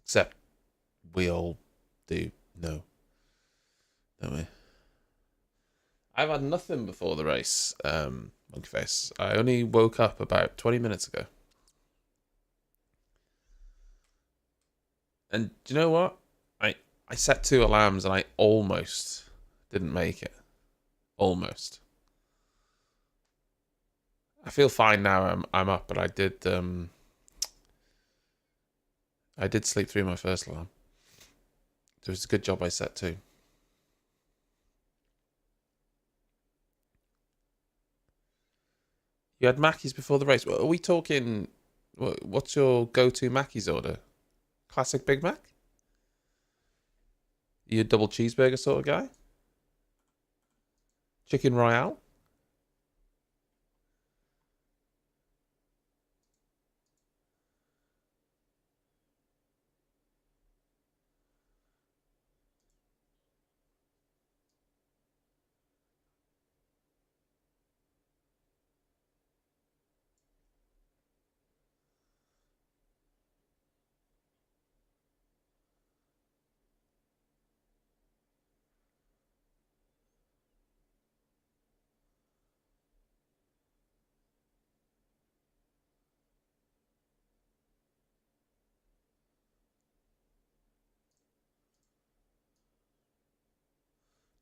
Except we all do know, don't we? I've had nothing before the race, Monkey Face. I only woke up about 20 minutes ago. And do you know what? I set 2 alarms and I almost didn't make it. Almost. I feel fine now. I'm up, but I did sleep through my first alarm. It was a good job I set 2. You had Mackey's before the race. Are we talking? What's your go-to Mackey's order? Classic Big Mac? You a double cheeseburger sort of guy? Chicken Royale?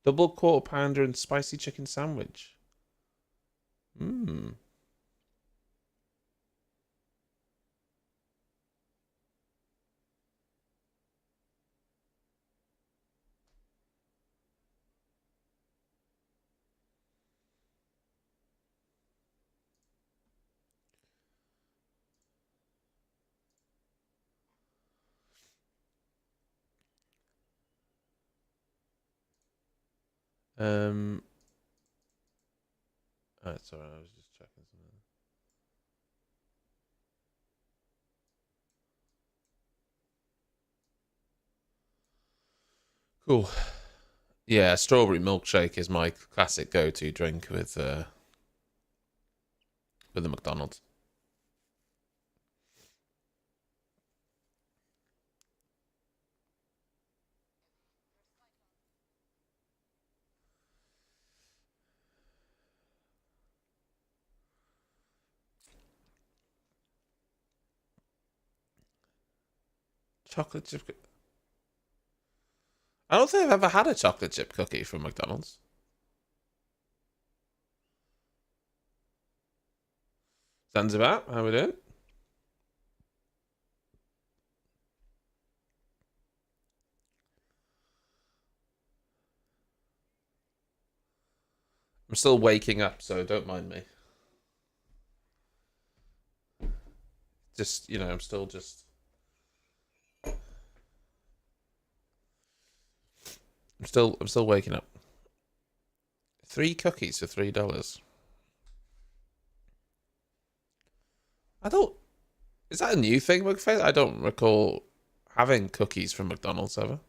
Double quarter pounder and spicy chicken sandwich. Mmm. Um. Oh, sorry, I was just checking something. Cool. Yeah, strawberry milkshake is my classic go-to drink with the McDonald's. Chocolate chip. I don't think I've ever had a chocolate chip cookie from McDonald's. Zanzibar, how we doing? I'm still waking up, so don't mind me. Just I'm still just. I'm still waking up. 3 cookies for $3. I don't. Is that a new thing, McFace? I don't recall having cookies from McDonald's ever.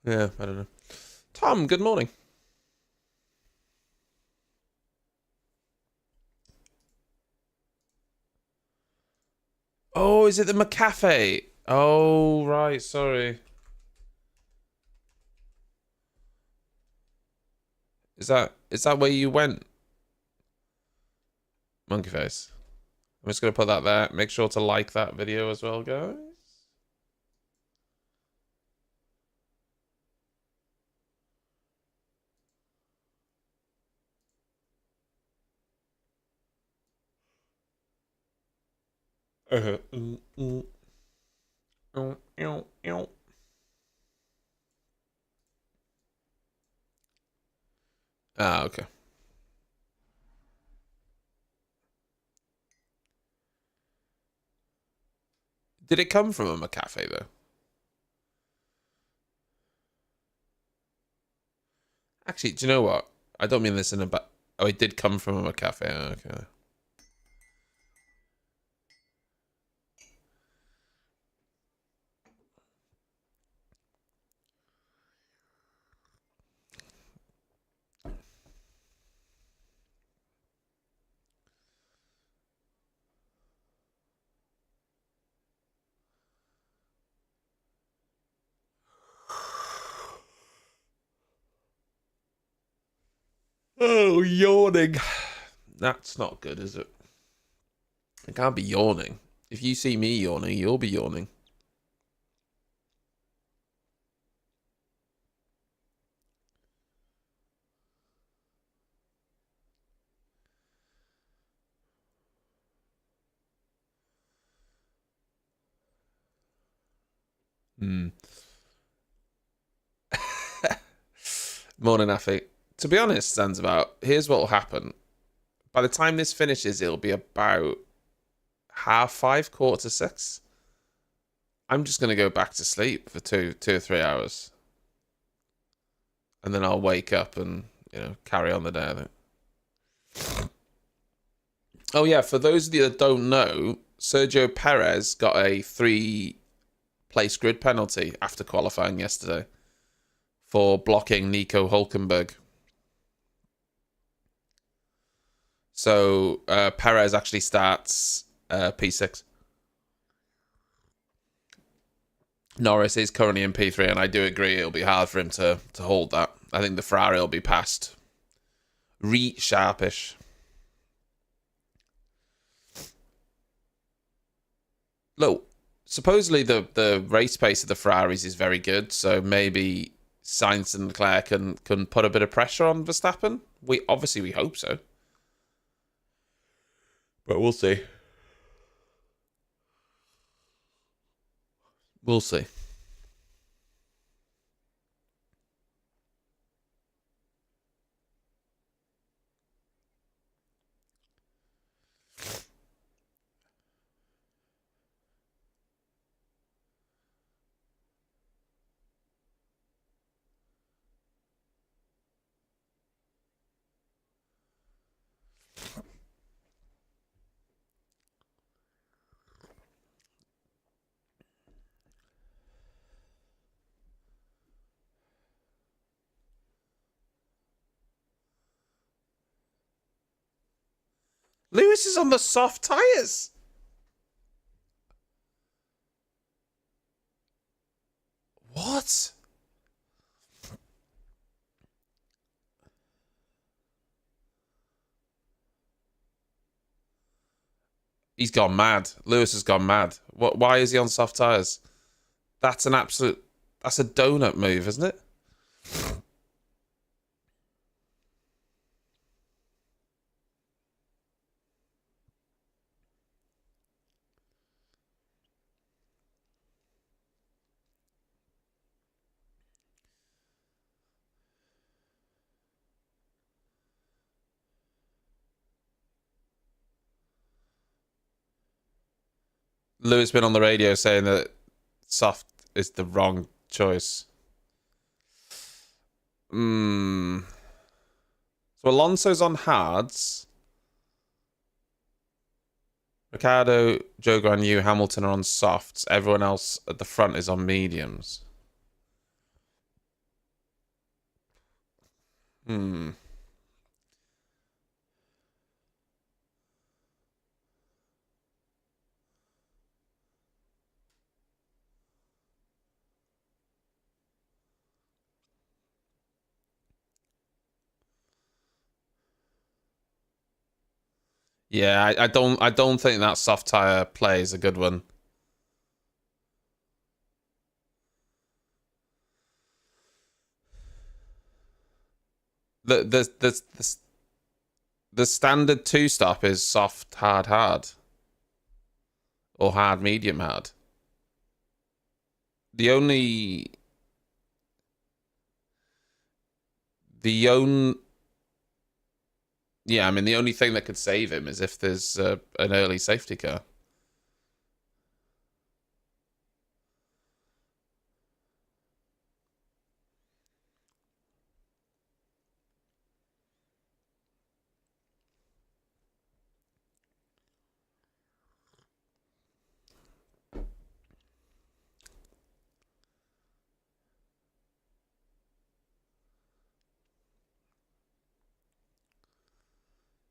Yeah, I don't know. Tom, good morning. Oh, is it the McCafe? Oh, right. Sorry. Is that where you went, Monkey Face? I'm just gonna put that there. Make sure to like that video as well, guys. Mm, mm, ew. Ah, okay. Did it come from a McCafe though? Actually, do you know what? I don't mean this in a bad. Oh, it did come from a McCafe. Okay. Oh, yawning. That's not good, is it? I can't be yawning. If you see me yawning, you'll be yawning. Hmm. Morning, Affy. To be honest, Zanzibar, here's what will happen. By the time this finishes, it'll be about 5:30, 5:45. I'm just gonna go back to sleep for 2 or 3 hours, and then I'll wake up and carry on the day. I think. Oh yeah, for those of you that don't know, Sergio Perez got a 3-place grid penalty after qualifying yesterday for blocking Nico Hulkenberg. So Perez actually starts P6. Norris is currently in P3, and I do agree it'll be hard for him to hold that. I think the Ferrari will be past. Sharpish. Look, supposedly the race pace of the Ferraris is very good, so maybe Sainz and Leclerc can put a bit of pressure on Verstappen. We hope so. But we'll see. We'll see. Lewis is on the soft tyres. What? He's gone mad. Lewis has gone mad. What? Why is he on soft tyres? That's an absolute... That's a donut move, isn't it? Lewis been on the radio saying that soft is the wrong choice. So Alonso's on hards. Ricardo, Joe Guan Yu, Hamilton are on softs. Everyone else at the front is on mediums. Yeah, I don't think that soft tire play is a good one. The standard 2-stop is soft, hard, hard. Or hard, medium, hard. The only... Yeah, I mean, the only thing that could save him is if there's an early safety car.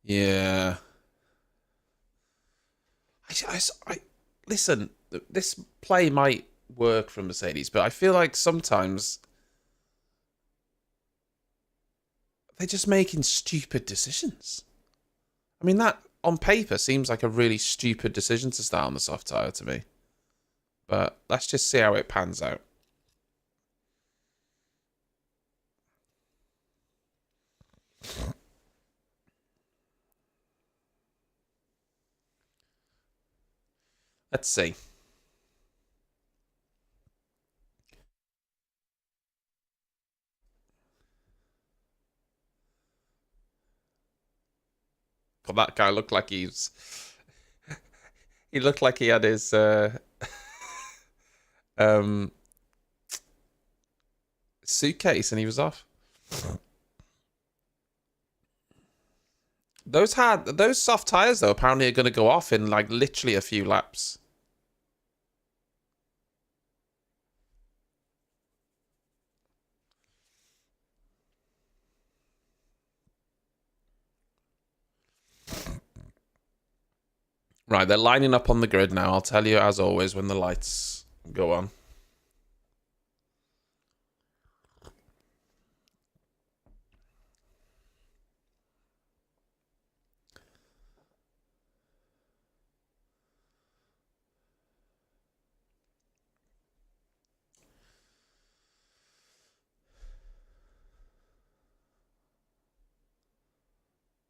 Yeah. Listen, this play might work from Mercedes, but I feel like sometimes they're just making stupid decisions. I mean, that on paper seems like a really stupid decision to start on the soft tyre to me. But let's just see how it pans out. Let's see. God, that guy looked like he looked like he had his suitcase and he was off. Those soft tires though apparently are going to go off in like literally a few laps. Right, they're lining up on the grid now. I'll tell you as always when the lights go on.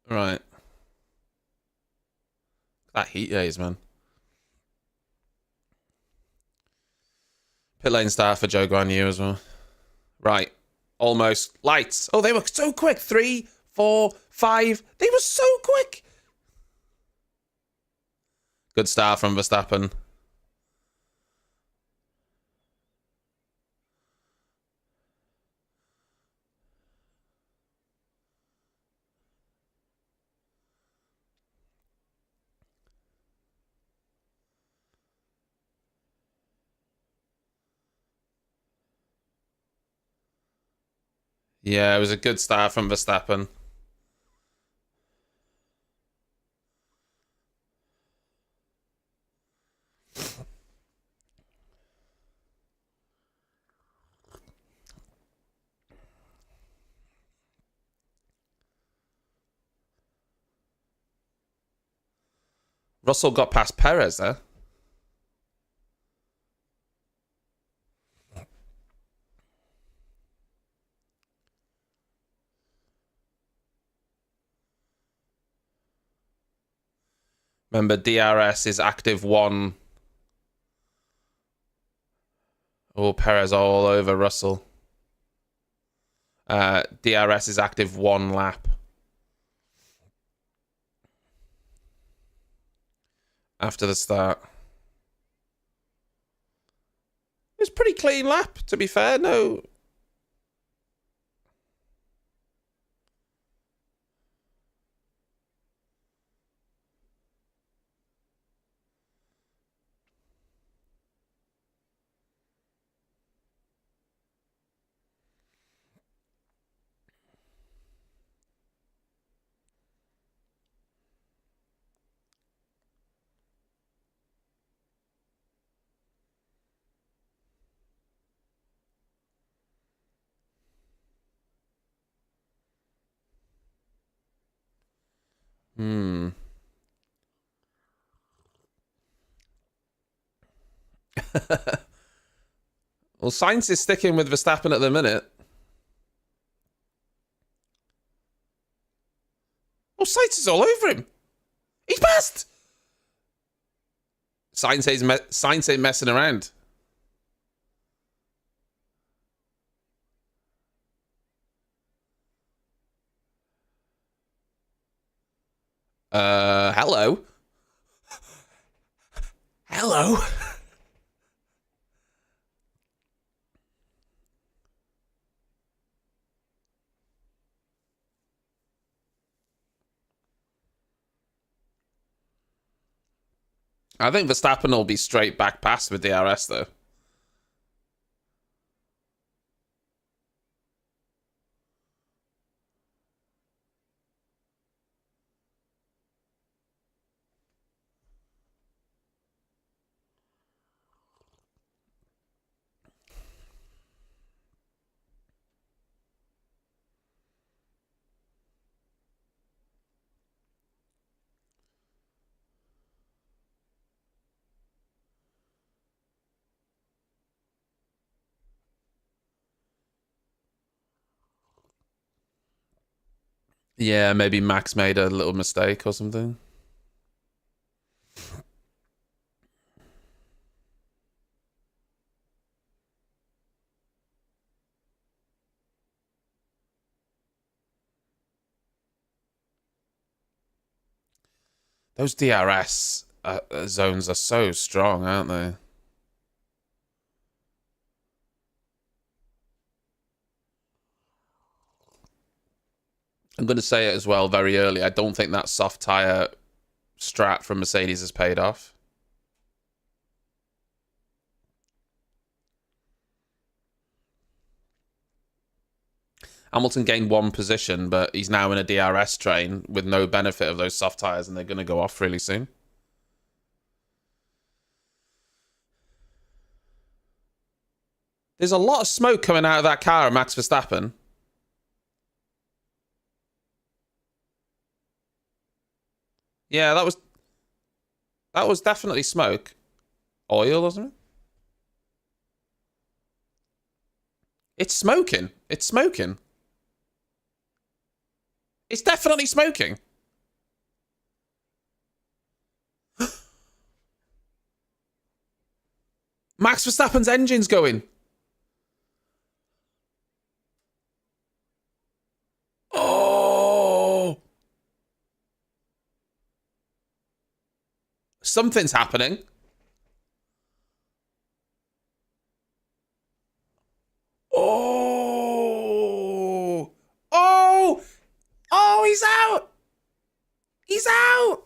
Right. That heat days, man. Pit lane start for Joe Guan Yu as well. Right. Almost. Lights. Oh, they were so quick. 3, 4, 5. They were so quick. Good start from Verstappen. Yeah, it was a good start from Verstappen. Russell got past Perez there. Remember, DRS is active 1. Oh, Perez all over Russell. DRS is active 1 lap. After the start. It was a pretty clean lap, to be fair. No. Well, Sainz is sticking with Verstappen at the minute. Oh, Sainz is all over him. He's passed. Sainz ain't messing around. Hello. Hello. I think Verstappen will be straight back past with DRS though. Yeah, maybe Max made a little mistake or something. Those DRS zones are so strong, aren't they? I'm going to say it as well very early. I don't think that soft tyre strat from Mercedes has paid off. Hamilton gained one position, but he's now in a DRS train with no benefit of those soft tyres, and they're going to go off really soon. There's a lot of smoke coming out of that car of Max Verstappen. Yeah, that was definitely smoke. Oil, wasn't it? It's smoking. It's smoking. It's definitely smoking. Max Verstappen's engine's going. Oh! Something's happening. Oh! Oh! Oh, he's out! He's out!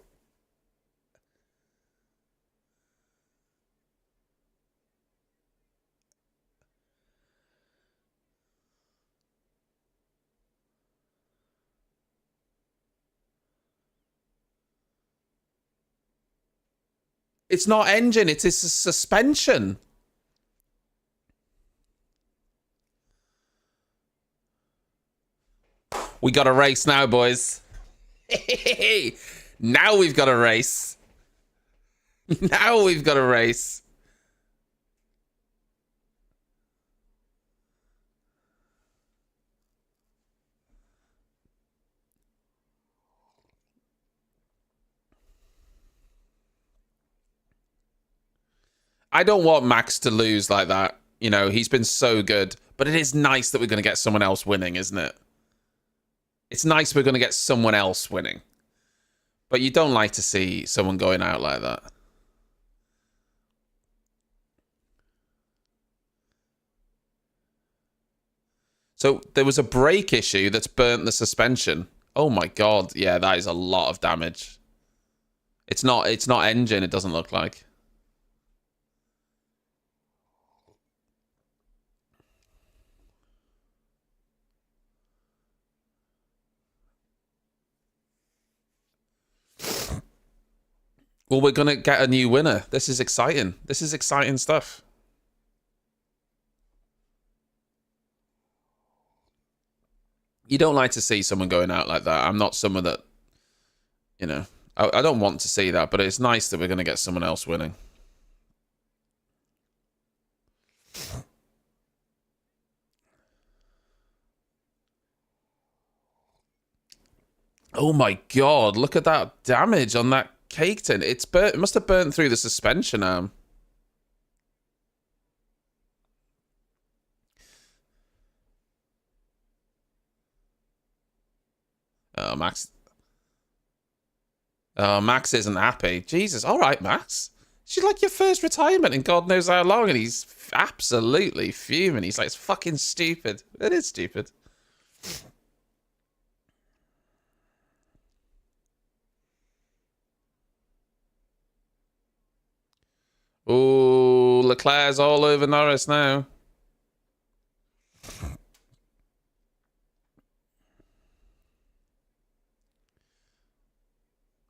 It's not engine, it is suspension. We got a race now, boys. Now we've got a race. Now we've got a race. I don't want Max to lose like that. You know, he's been so good. But it is nice that we're going to get someone else winning, isn't it? It's nice we're going to get someone else winning. But you don't like to see someone going out like that. So there was a brake issue that's burnt the suspension. Oh my god. Yeah, that is a lot of damage. It's not engine, it doesn't look like. Well, we're going to get a new winner. This is exciting. This is exciting stuff. You don't like to see someone going out like that. I'm not someone that, you know, I don't want to see that, but it's nice that we're going to get someone else winning. Oh my god, look at that damage on that cake tin. It must have burnt through the suspension arm. Oh, Max. Oh, Max isn't happy. Jesus. All right, Max. She's like your first retirement in God knows how long, and he's absolutely fuming. He's like, it's fucking stupid. It is stupid. Oh, Leclerc's all over Norris now.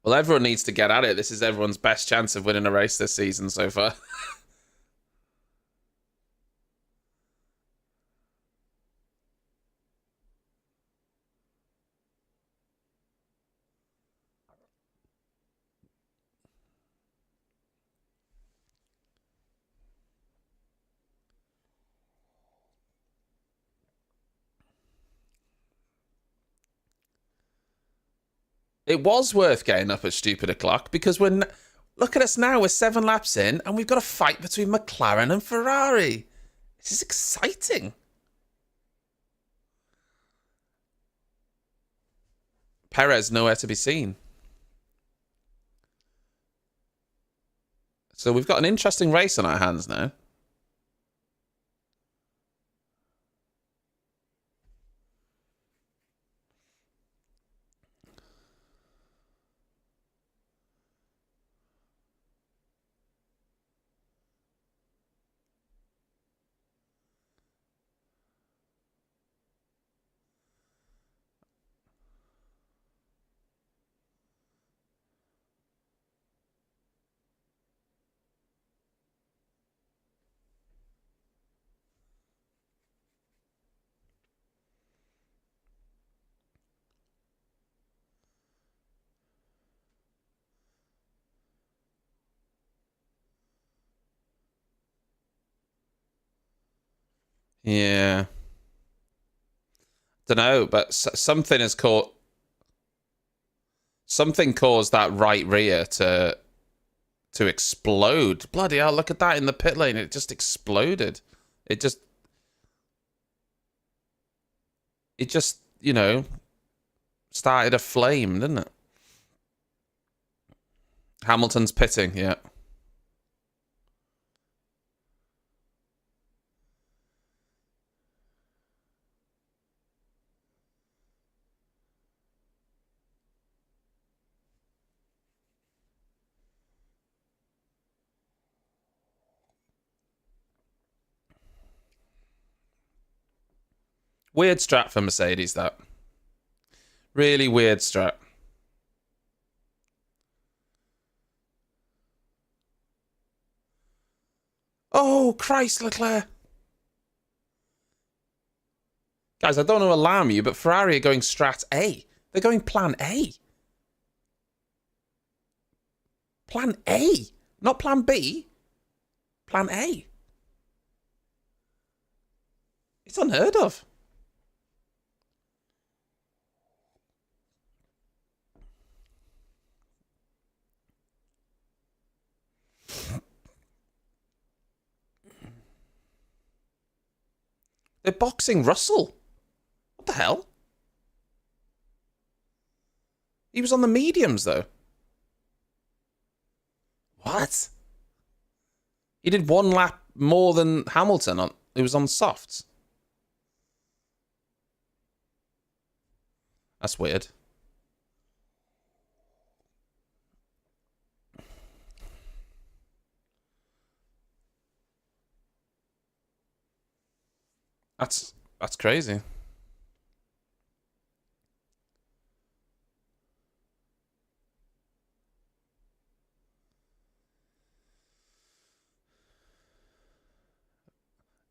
Well, everyone needs to get at it. This is everyone's best chance of winning a race this season so far. It was worth getting up at stupid o'clock because look at us now. We're 7 laps in and we've got a fight between McLaren and Ferrari. This is exciting. Perez nowhere to be seen. So we've got an interesting race on our hands now. Yeah. Don't know, but something has caught. Something caused that right rear to explode. Bloody hell, look at that in the pit lane. It just exploded. It just, you know, started a flame, didn't it? Hamilton's pitting, yeah. Weird strat for Mercedes, that. Really weird strat. Oh, Christ, Leclerc. Guys, I don't want to alarm you, but Ferrari are going strat A. They're going plan A. Plan A. Not plan B. Plan A. It's unheard of. They're boxing Russell. What the hell? He was on the mediums, though. What? He did 1 lap more than Hamilton. He was on softs. That's weird. That's crazy.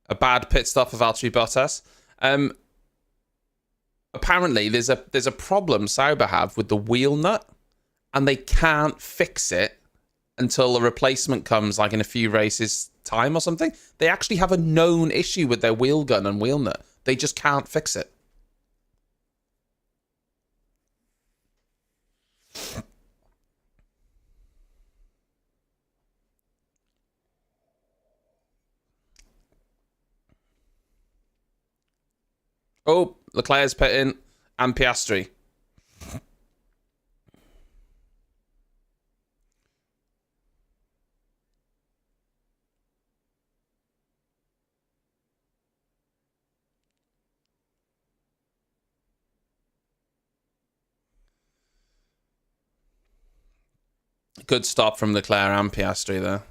A bad pit stop for Valtteri Bottas. Apparently, there's a problem Sauber have with the wheel nut, and they can't fix it until a replacement comes, like in a few races time or something. They actually have a known issue with their wheel gun and wheel nut. They just can't fix it. Oh, Leclerc's pitting and Piastri. Good stop from Leclerc and Piastri there.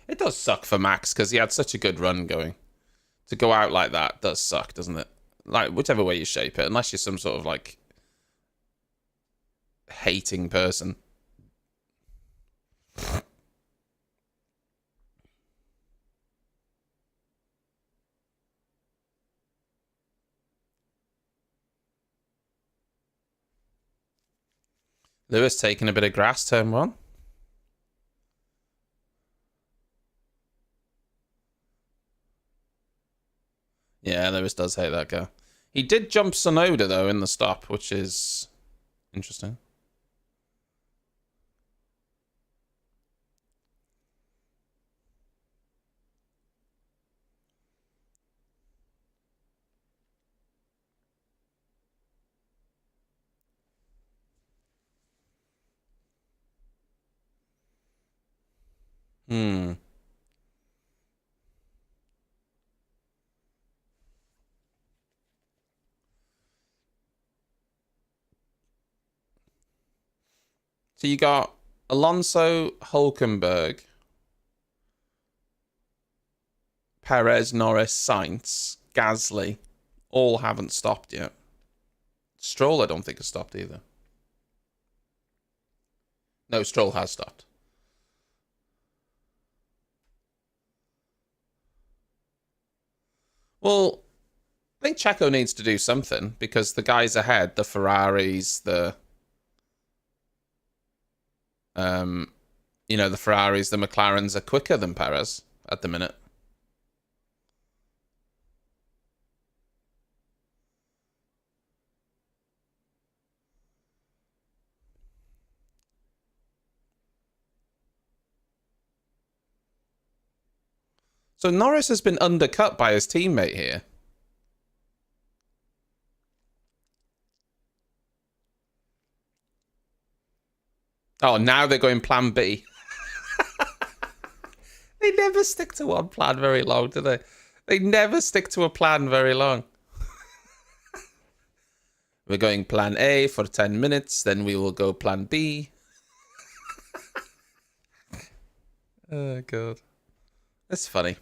It does suck for Max because he had such a good run going. To go out like that does suck, doesn't it? Like, whichever way you shape it, unless you're some sort of like hating person. Lewis taking a bit of grass, turn one. Yeah, Lewis does hate that guy. He did jump Sonoda, though, in the stop, which is interesting. Hmm. So you got Alonso, Hulkenberg, Perez, Norris, Sainz, Gasly. All haven't stopped yet. Stroll, I don't think has stopped either. No, Stroll has stopped. Well, I think Checo needs to do something because the guys ahead, the Ferraris, um, the Ferraris, the McLarens are quicker than Perez at the minute. So Norris has been undercut by his teammate here. Oh, now they're going plan B. They never stick to one plan very long, do they? They never stick to a plan very long. We're going plan A for 10 minutes, then we will go plan B. Oh, God. That's funny.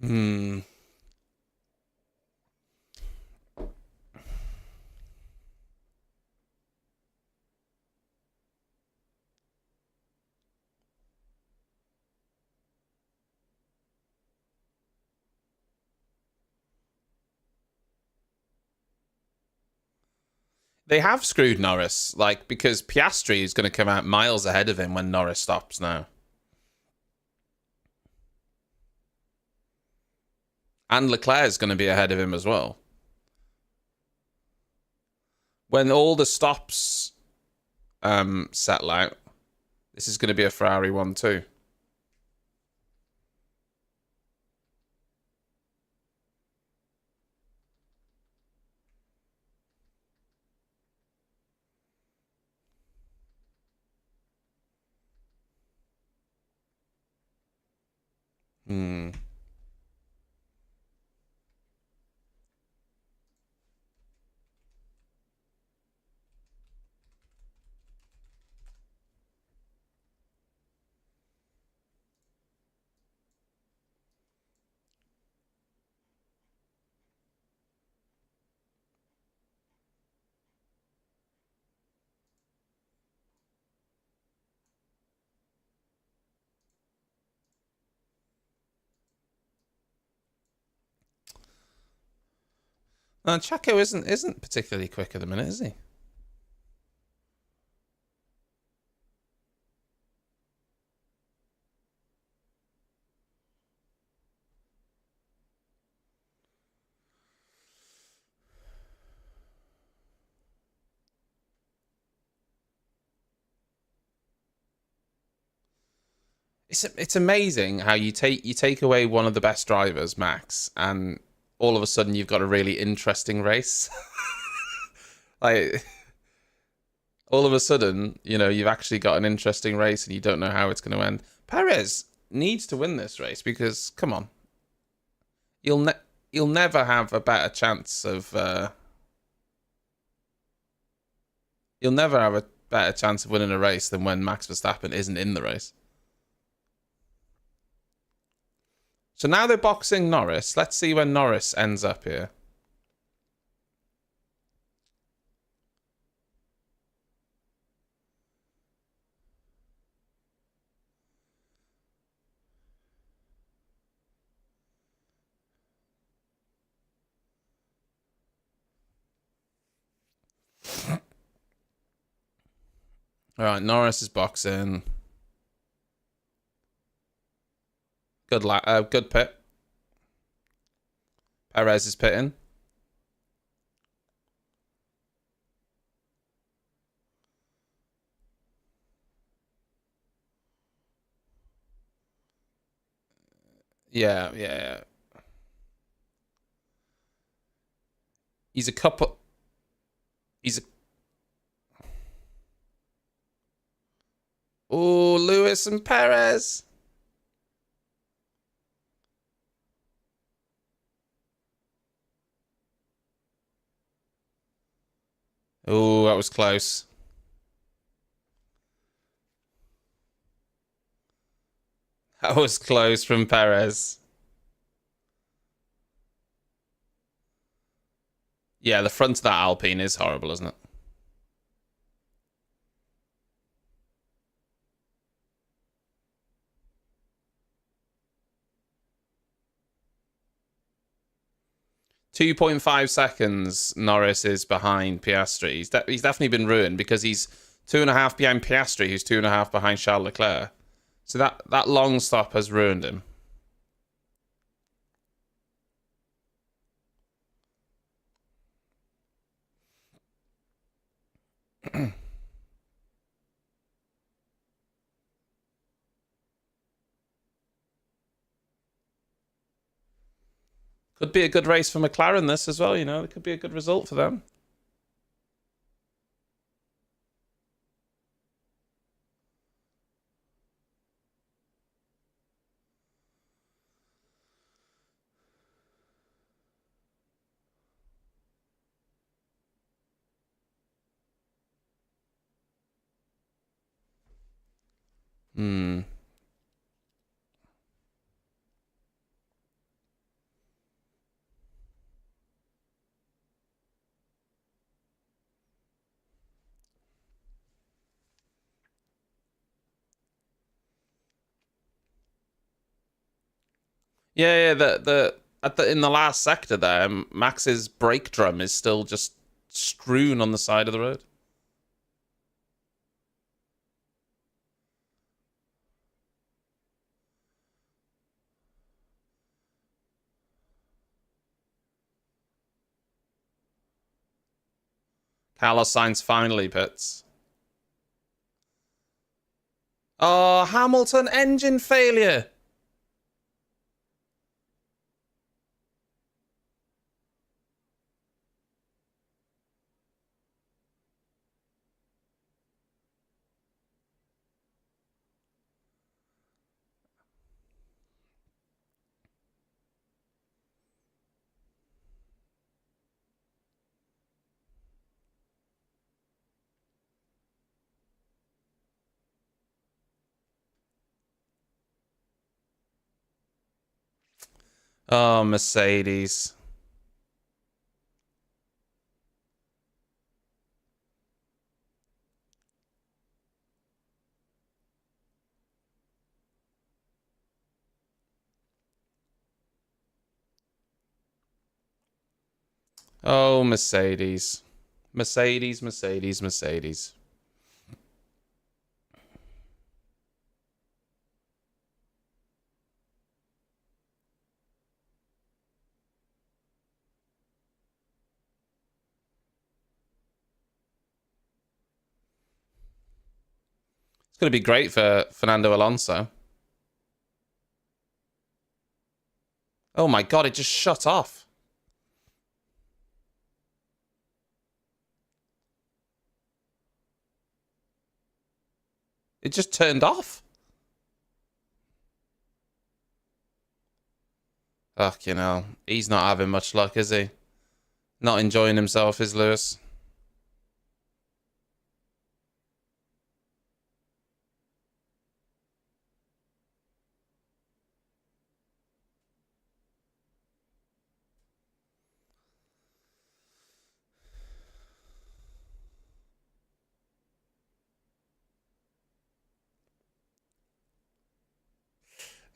Hmm. They have screwed Norris, because Piastri is going to come out miles ahead of him when Norris stops now. And Leclerc is going to be ahead of him as well. When all the stops settle out, this is going to be a Ferrari 1-2. Hmm. Checo isn't particularly quick at the minute, is he? It's amazing how you take away one of the best drivers, Max, and all of a sudden you've got a really interesting race. Like all of a sudden, you've actually got an interesting race and you don't know how it's going to end. Perez needs to win this race because, come on, you'll never have a better chance of you'll never have a better chance of winning a race than when Max Verstappen isn't in the race. So now they're boxing Norris. Let's see when Norris ends up here. All right, Norris is boxing. Good pit. Perez is pitting. Yeah. He's a couple. He's a. Oh, Lewis and Perez. Oh, that was close. That was close from Perez. Yeah, the front of that Alpine is horrible, isn't it? .5 seconds Norris is behind Piastri. He's definitely been ruined because he's 2.5 behind Piastri, who's 2.5 behind Charles Leclerc. So that long stop has ruined him. Could be a good race for McLaren this as well, It could be a good result for them. Hmm. Yeah. In the last sector there, Max's brake drum is still just strewn on the side of the road. Carlos Sainz finally pits. Oh, Hamilton engine failure. Oh, Mercedes. Oh, Mercedes. Mercedes. It's going to be great for Fernando Alonso. Oh my God, it just shut off. It just turned off. Fucking hell. He's not having much luck, is he? Not enjoying himself, is Lewis?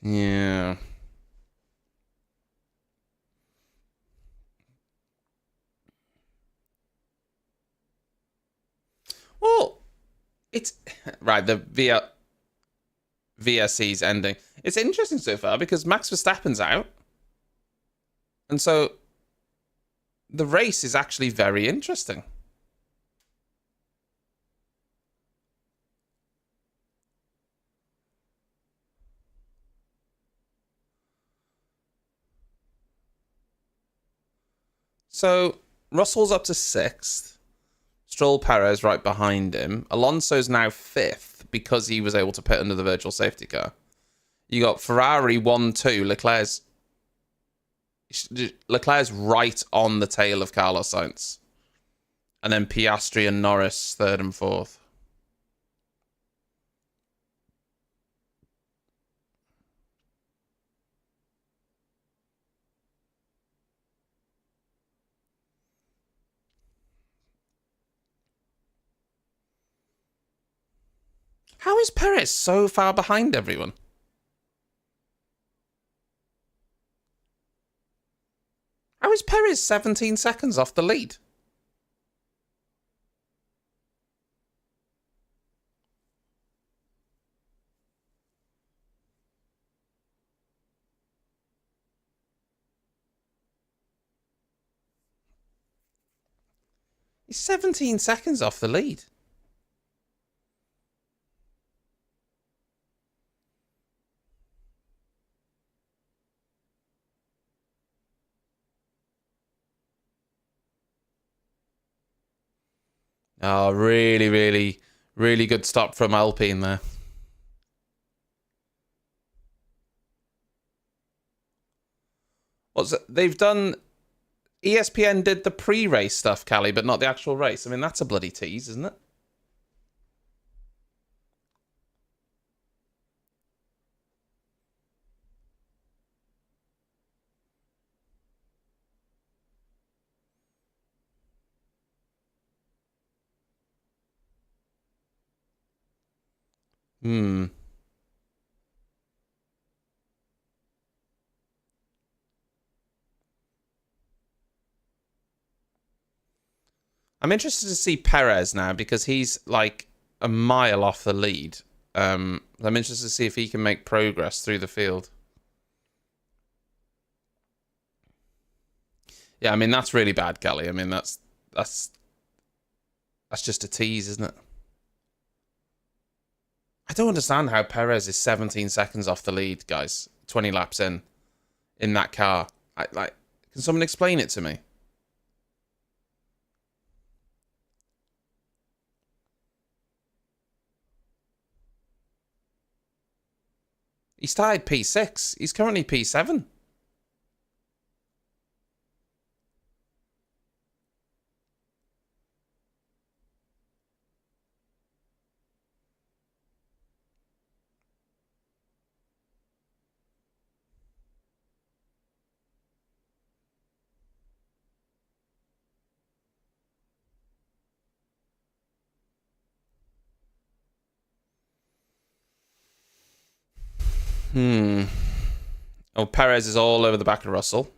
Yeah. Well, it's right. The VSC's ending. It's interesting so far because Max Verstappen's out, and so the race is actually very interesting. So Russell's up to 6th. Stroll, Perez right behind him. Alonso's now 5th because he was able to pit under the virtual safety car. You got Ferrari 1-2. Leclerc's right on the tail of Carlos Sainz. And then Piastri and Norris 3rd and 4th. How is Perez so far behind everyone? How is Perez 17 seconds off the lead? He's 17 seconds off the lead. Oh, really, really, really good stop from Alpine there. What's it? They've done... ESPN did the pre-race stuff, Callie, but not the actual race. I mean, that's a bloody tease, isn't it? Hmm. I'm interested to see Perez now because he's like a mile off the lead. I'm interested to see if he can make progress through the field. Yeah, I mean that's really bad, Kelly. I mean that's just a tease, isn't it? I don't understand how Perez is 17 seconds off the lead, guys. 20 laps in that car. Can someone explain it to me? He started P6. He's currently P7. Oh, Perez is all over the back of Russell.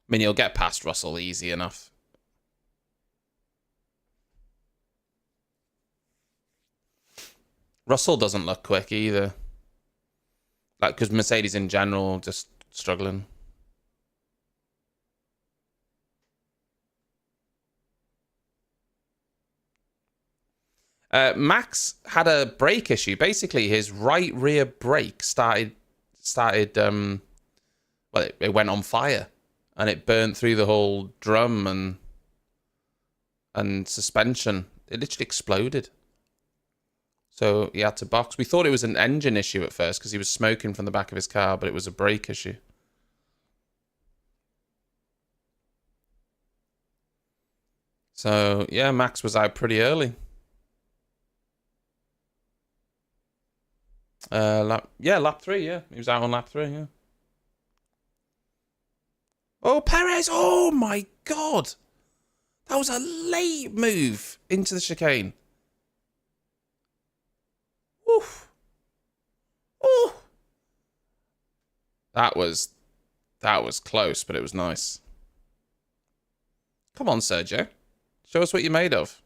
I mean, you'll get past Russell easy enough. Russell doesn't look quick either. Like, because Mercedes in general just struggling. Max had a brake issue. Basically, his right rear brake started well, it went on fire, and it burnt through the whole drum and suspension. It literally exploded. So he had to box. We thought it was an engine issue at first because he was smoking from the back of his car, but it was a brake issue. So yeah, Max was out pretty early. Lap 3. Yeah, he was out on lap 3. Yeah. Oh, Perez! Oh my God, that was a late move into the chicane. Oof. Oh. That was close, but it was nice. Come on, Sergio. Show us what you're made of.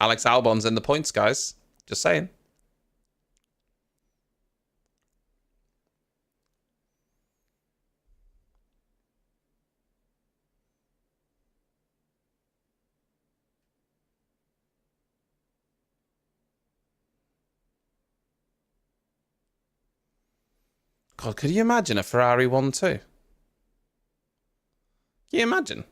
Alex Albon's in the points, guys. Just saying. God, could you imagine a Ferrari 1-2? Can you imagine?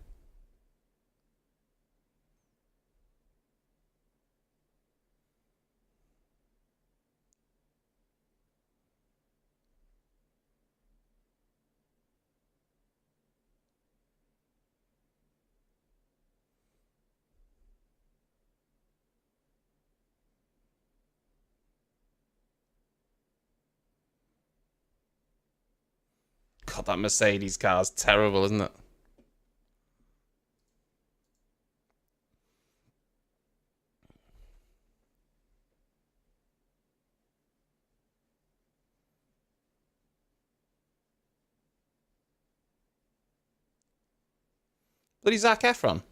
God, that Mercedes car's terrible, isn't it? Bloody Zac Efron.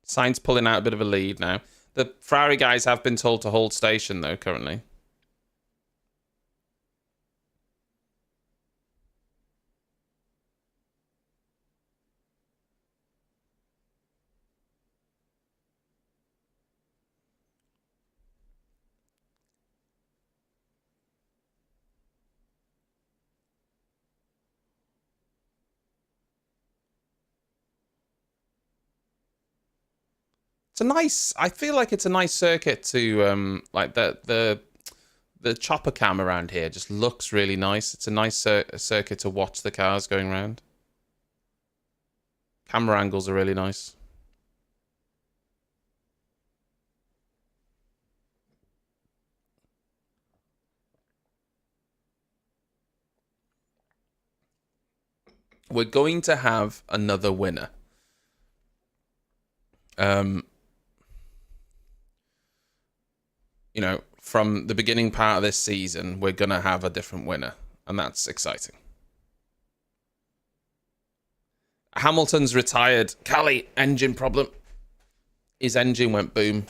Sainz pulling out a bit of a lead now. The Ferrari guys have been told to hold station, though, currently. It's a nice. I feel like it's a nice circuit to like the chopper cam around here just looks really nice. It's a nice circuit to watch the cars going around. Camera angles are really nice. We're going to have another winner. You know, from the beginning part of this season, we're going to have a different winner, and that's exciting. Hamilton's retired. Callie, engine problem. His engine went boom.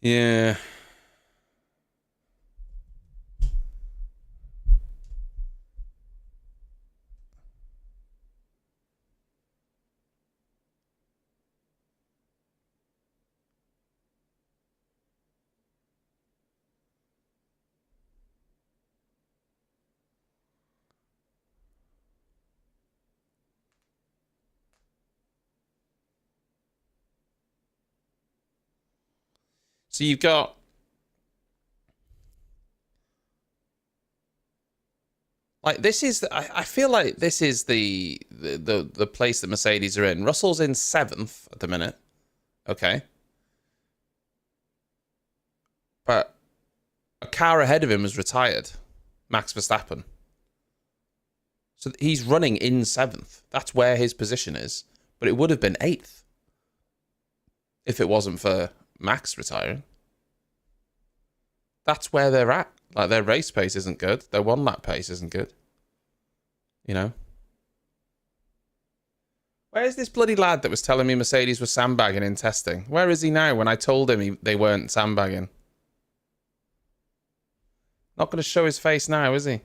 Yeah. So you've got Like this is, I feel like this is the place that Mercedes are in. Russell's in seventh at the minute, okay, but a car ahead of him was retired, Max Verstappen. So he's running in seventh. That's where his position is. But it would have been eighth if it wasn't for Max retiring. That's where they're at. Like their race pace isn't good. Their one lap pace isn't good. You know? Where's this bloody lad that was telling me Mercedes was sandbagging in testing? Where is he now when I told him they weren't sandbagging? Not going to show his face now, is he?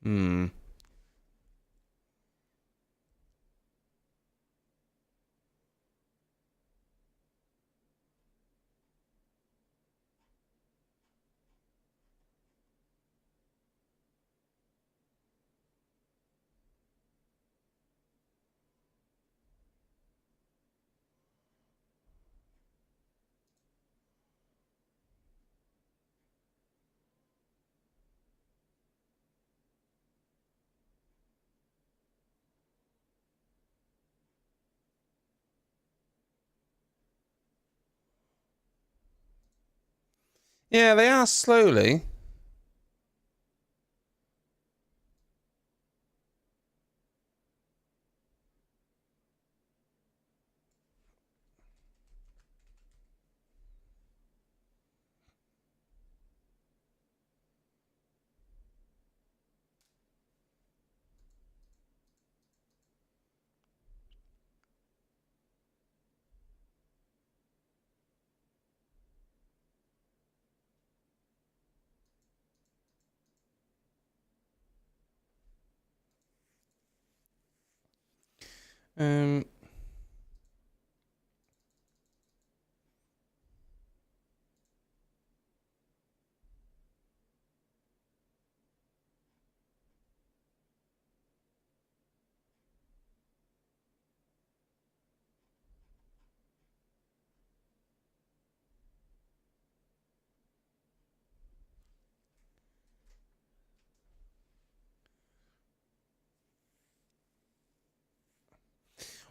Hmm. Yeah, they are slowly. Um.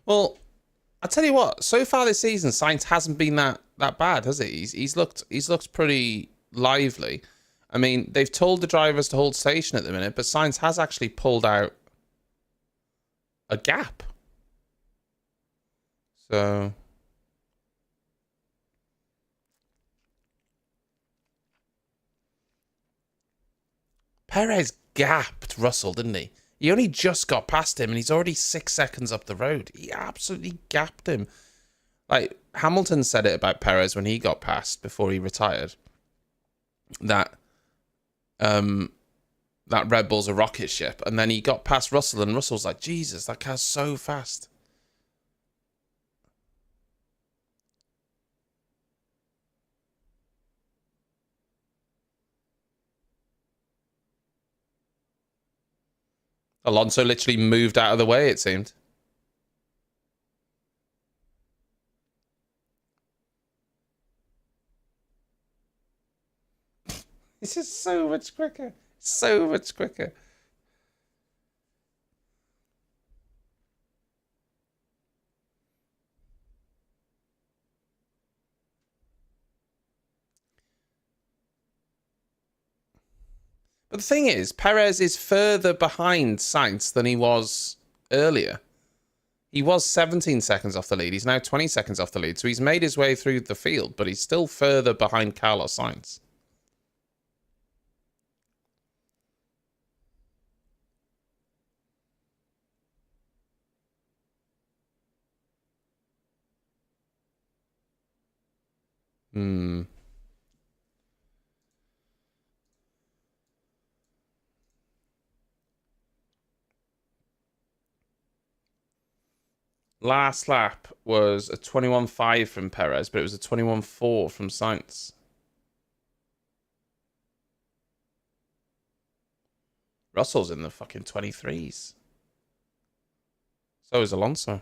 Well, I tell you what. So far this season, Sainz hasn't been that bad, has he? He's looked pretty lively. I mean, they've told the drivers to hold station at the minute, but Sainz has actually pulled out a gap. So Perez gapped Russell, didn't he? He only just got past him and he's already 6 seconds up the road. He absolutely gapped him. Like Hamilton said it about Perez when he got past before he retired. That um that Red Bull's a rocket ship. And then he got past Russell and Russell's like, Jesus, that car's so fast. Alonso literally moved out of the way, it seemed. This is so much quicker. So much quicker. But the thing is, Perez is further behind Sainz than he was earlier. He was 17 seconds off the lead. He's now 20 seconds off the lead. So he's made his way through the field, but he's still further behind Carlos Sainz. Hmm. Last lap was a 21.5 from Perez, but it was a 21.4 from Sainz. Russell's in the fucking 23s. So is Alonso.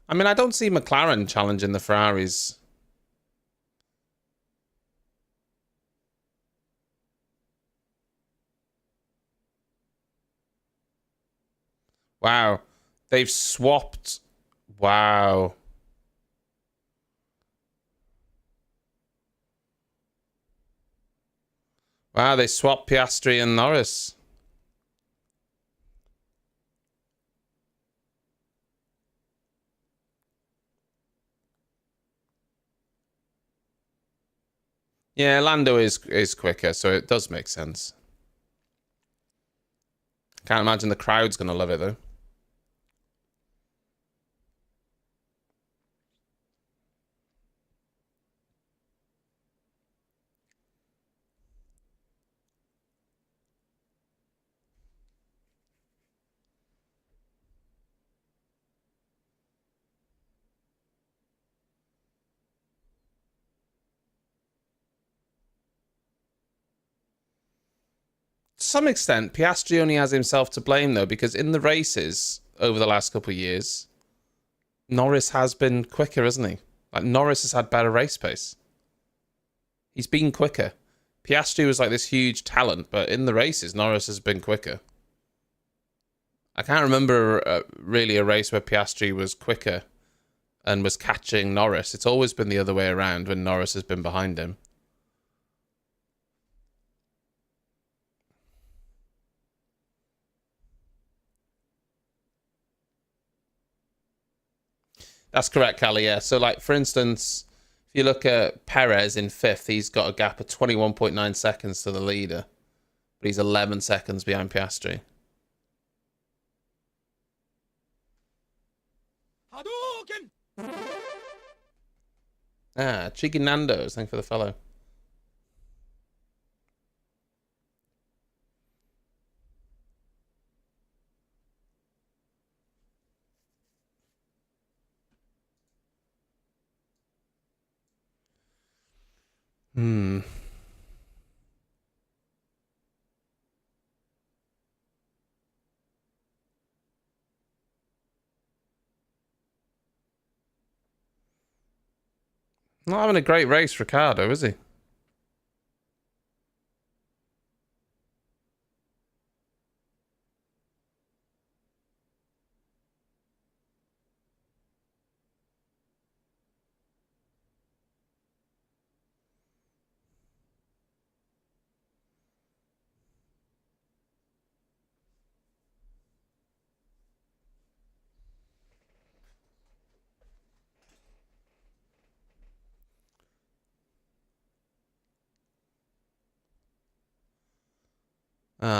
I mean, I don't see McLaren challenging the Ferraris. Wow. They've swapped. Wow. Wow, they swapped Piastri and Norris. Yeah, Lando is quicker, so it does make sense. Can't imagine the crowd's going to love it, though. To some extent, Piastri only has himself to blame, though, because in the races over the last couple of years, Norris has been quicker, hasn't he? Like, Norris has had better race pace. He's been quicker. Piastri was like this huge talent, but in the races, Norris has been quicker. I can't remember really a race where Piastri was quicker and was catching Norris. It's always been the other way around when Norris has been behind him. That's correct, Callie, yeah. So, like, for instance, if you look at Perez in 5th, he's got a gap of 21.9 seconds to the leader, but he's 11 seconds behind Piastri. Ah, Cheeky Nando's, thank you for the follow. Hmm. Not having a great race, Ricardo, is he?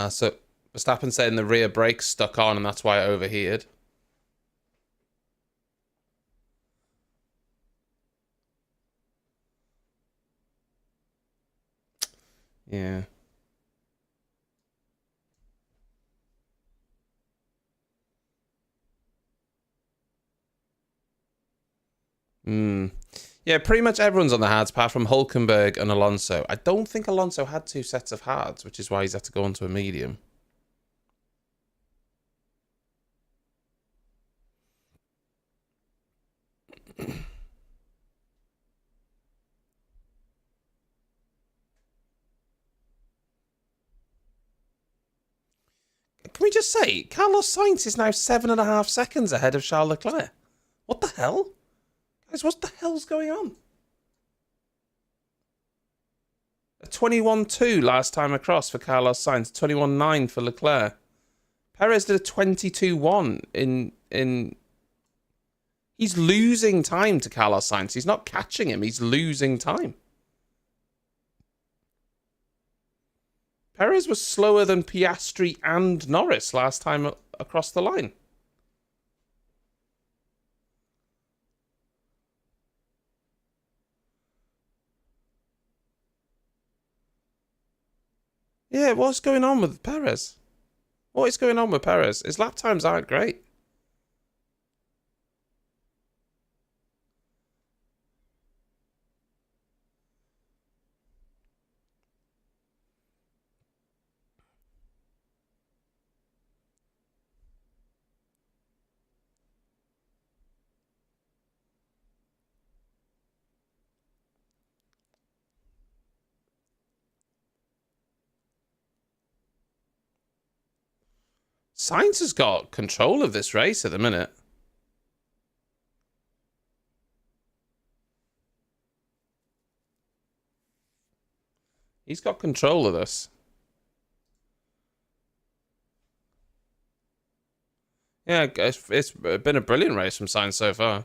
So Verstappen saying the rear brakes stuck on and that's why it overheated. Yeah. Hmm. Yeah, pretty much everyone's on the hards apart from Hulkenberg and Alonso. I don't think Alonso had 2 sets of hards, which is why he's had to go onto a medium. Can we just say, Carlos Sainz is now 7.5 seconds ahead of Charles Leclerc? What the hell? Guys, what the hell's going on? A 21.2 last time across for Carlos Sainz, 21.9 for Leclerc. Perez did a 22.1 in He's losing time to Carlos Sainz. He's not catching him. He's losing time. Perez was slower than Piastri and Norris last time across the line. Yeah, what's going on with Perez? What is going on with Perez? His lap times aren't great. Sainz has got control of this race at the minute. He's got control of this. Yeah, it's been a brilliant race from Sainz so far.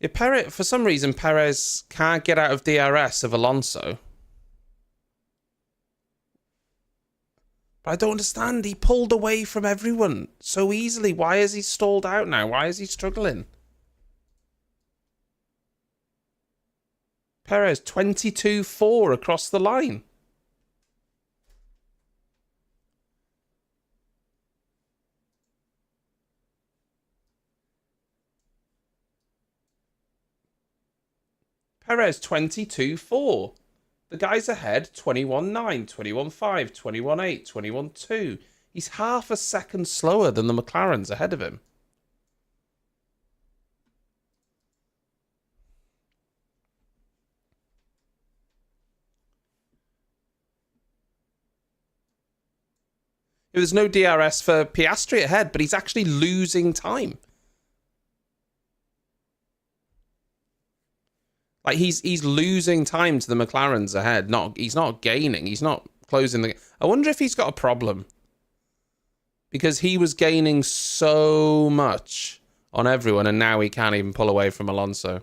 Yeah, Perez, for some reason, Perez can't get out of DRS of Alonso. But I don't understand. He pulled away from everyone so easily. Why is he stalled out now? Why is he struggling? Perez, 22-4 across the line. Perez, 22-4. The guy's ahead, 21-9, 21-5, 21-8, 21-2. He's half a second slower than the McLarens ahead of him. There's no DRS for Piastri ahead, but he's actually losing time. Like he's losing time to the McLarens ahead. He's not gaining. He's not closing the. I wonder if he's got a problem because he was gaining so much on everyone, and now he can't even pull away from Alonso.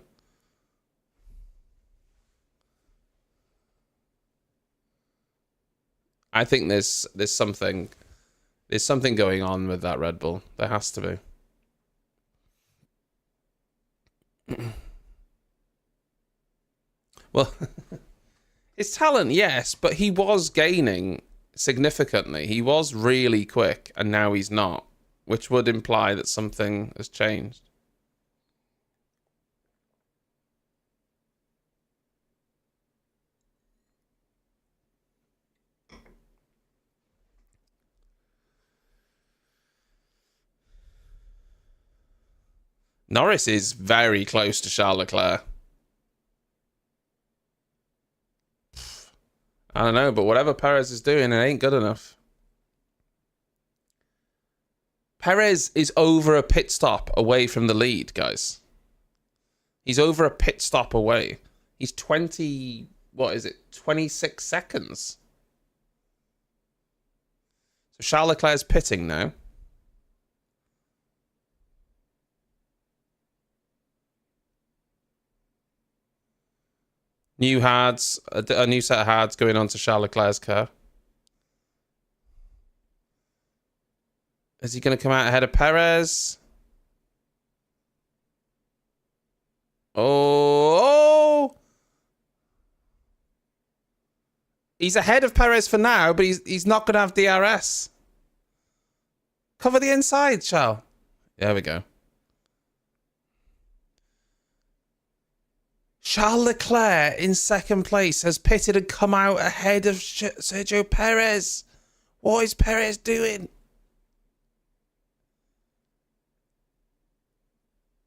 I think there's something going on with that Red Bull. There has to be. Well, his talent, yes, but he was gaining significantly. He was really quick, and now he's not, which would imply that something has changed. Norris is very close to Charles Leclerc. I don't know, but whatever Perez is doing, it ain't good enough. Perez is over a pit stop away from the lead, guys. He's over a pit stop away. He's 26 seconds. So Charles Leclerc's pitting now. New Hadz, a new set of Hadz going on to Charles Leclerc's car. Is he going to come out ahead of Perez? Oh! He's ahead of Perez for now, but he's not going to have DRS. Cover the inside, Charles. There we go. Charles Leclerc in second place has pitted and come out ahead of Sergio Perez. What is Perez doing?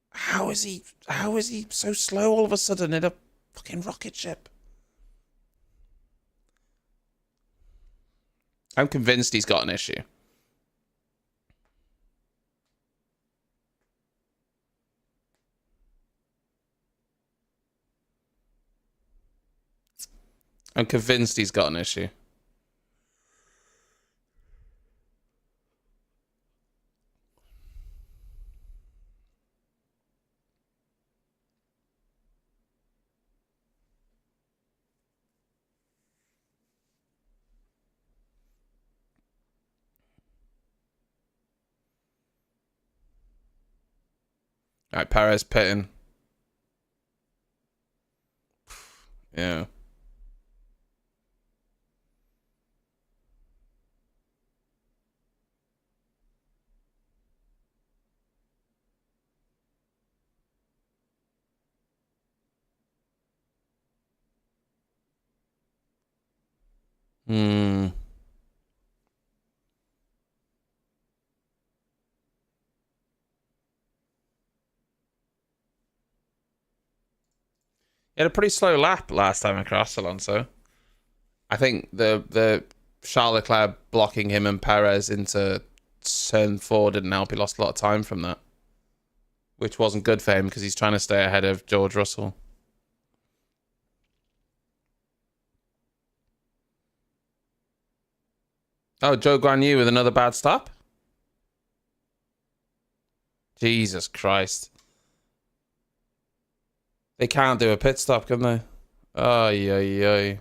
How is he so slow all of a sudden in a fucking rocket ship? I'm convinced he's got an issue. I'm convinced he's got an issue. All right, Perez pitting. Yeah. Hmm. He had a pretty slow lap last time across, Alonso. I think the Charles Leclerc blocking him and Perez into turn 4 didn't help. He lost a lot of time from that, which wasn't good for him because he's trying to stay ahead of George Russell. Oh, Joe Guan Yu with another bad stop? Jesus Christ. They can't do a pit stop, can they? Ay, ay, ay.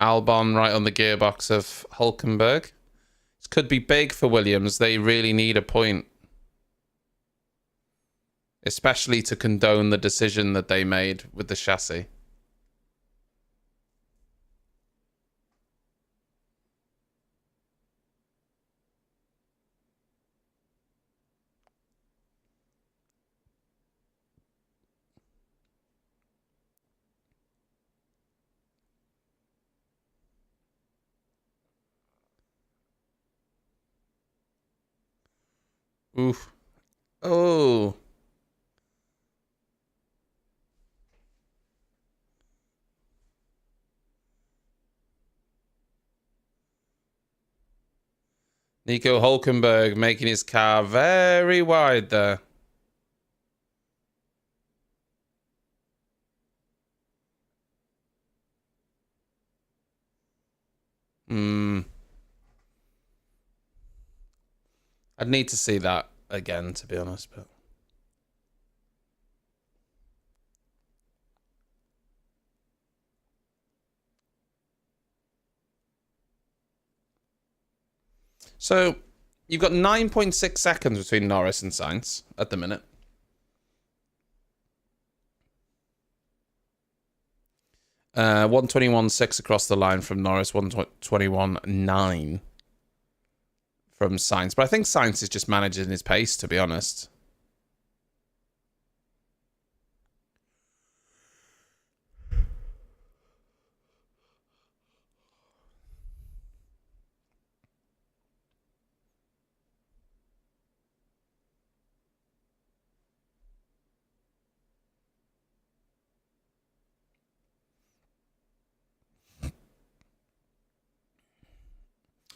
Albon right on the gearbox of Hulkenberg. This could be big for Williams. They really need a point. Especially to condone the decision that they made with the chassis. Oof. Oh. Nico Hulkenberg making his car very wide there. I'd need to see that again, to be honest, but so you've got 9.6 seconds between Norris and Sainz at the minute. 121.6 across the line from Norris, 121.9 from Sainz. But I think Sainz is just managing his pace, to be honest.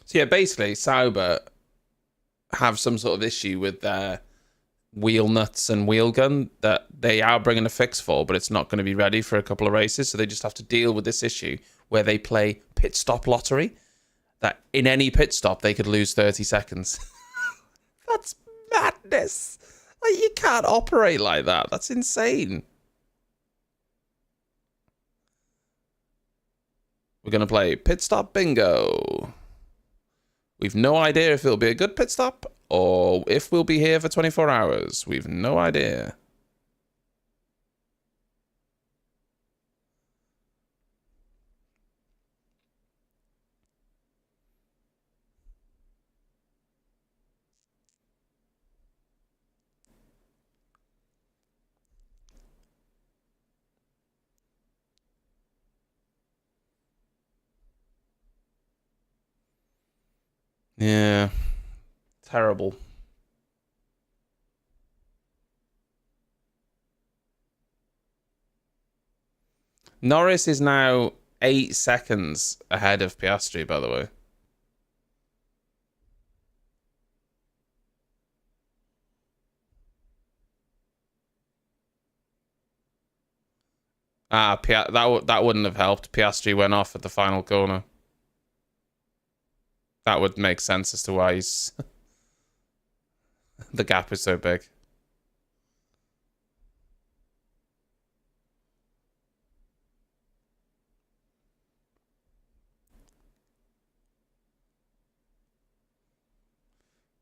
So yeah, basically, Sauber have some sort of issue with their wheel nuts and wheel gun that they are bringing a fix for, but it's not going to be ready for a couple of races. So they just have to deal with this issue where they play pit stop lottery. That in any pit stop they could lose 30 seconds. That's madness. Like, you can't operate like that. That's insane. We're going to play pit stop bingo. We've no idea if it'll be a good pit stop or if we'll be here for 24 hours. We've no idea. Yeah. Terrible. Norris is now 8 seconds ahead of Piastri, by the way. That wouldn't have helped. Piastri went off at the final corner. That would make sense as to why he's the gap is so big.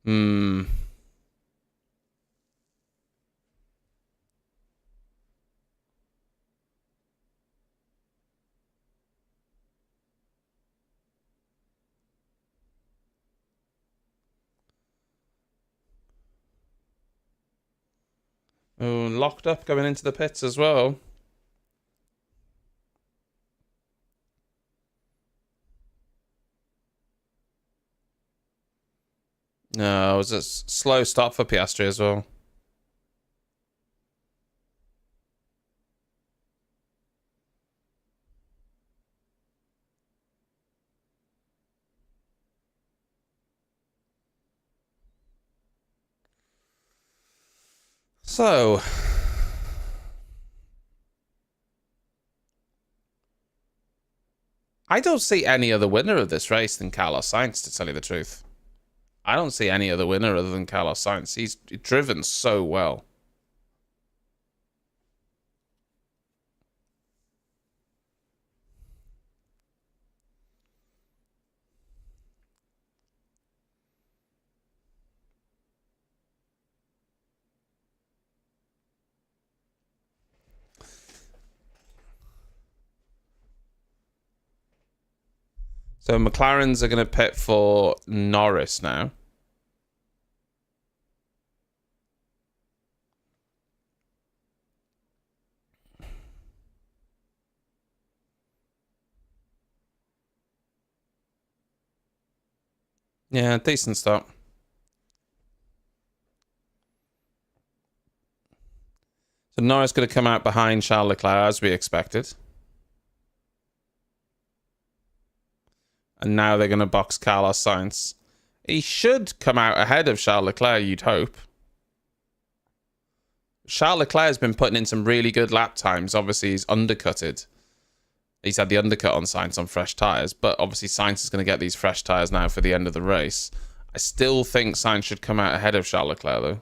Hmm. Oh, locked up going into the pits as well. No, it was a slow stop for Piastri as well. So, I don't see any other winner of this race than Carlos Sainz, to tell you the truth. I don't see any other winner other than Carlos Sainz. He's driven so well. So McLarens are going to pit for Norris now. Yeah, decent start. So Norris going to come out behind Charles Leclerc as we expected. And now they're going to box Carlos Sainz. He should come out ahead of Charles Leclerc, you'd hope. Charles Leclerc has been putting in some really good lap times. Obviously, he's undercutted. He's had the undercut on Sainz on fresh tyres. But obviously, Sainz is going to get these fresh tyres now for the end of the race. I still think Sainz should come out ahead of Charles Leclerc, though.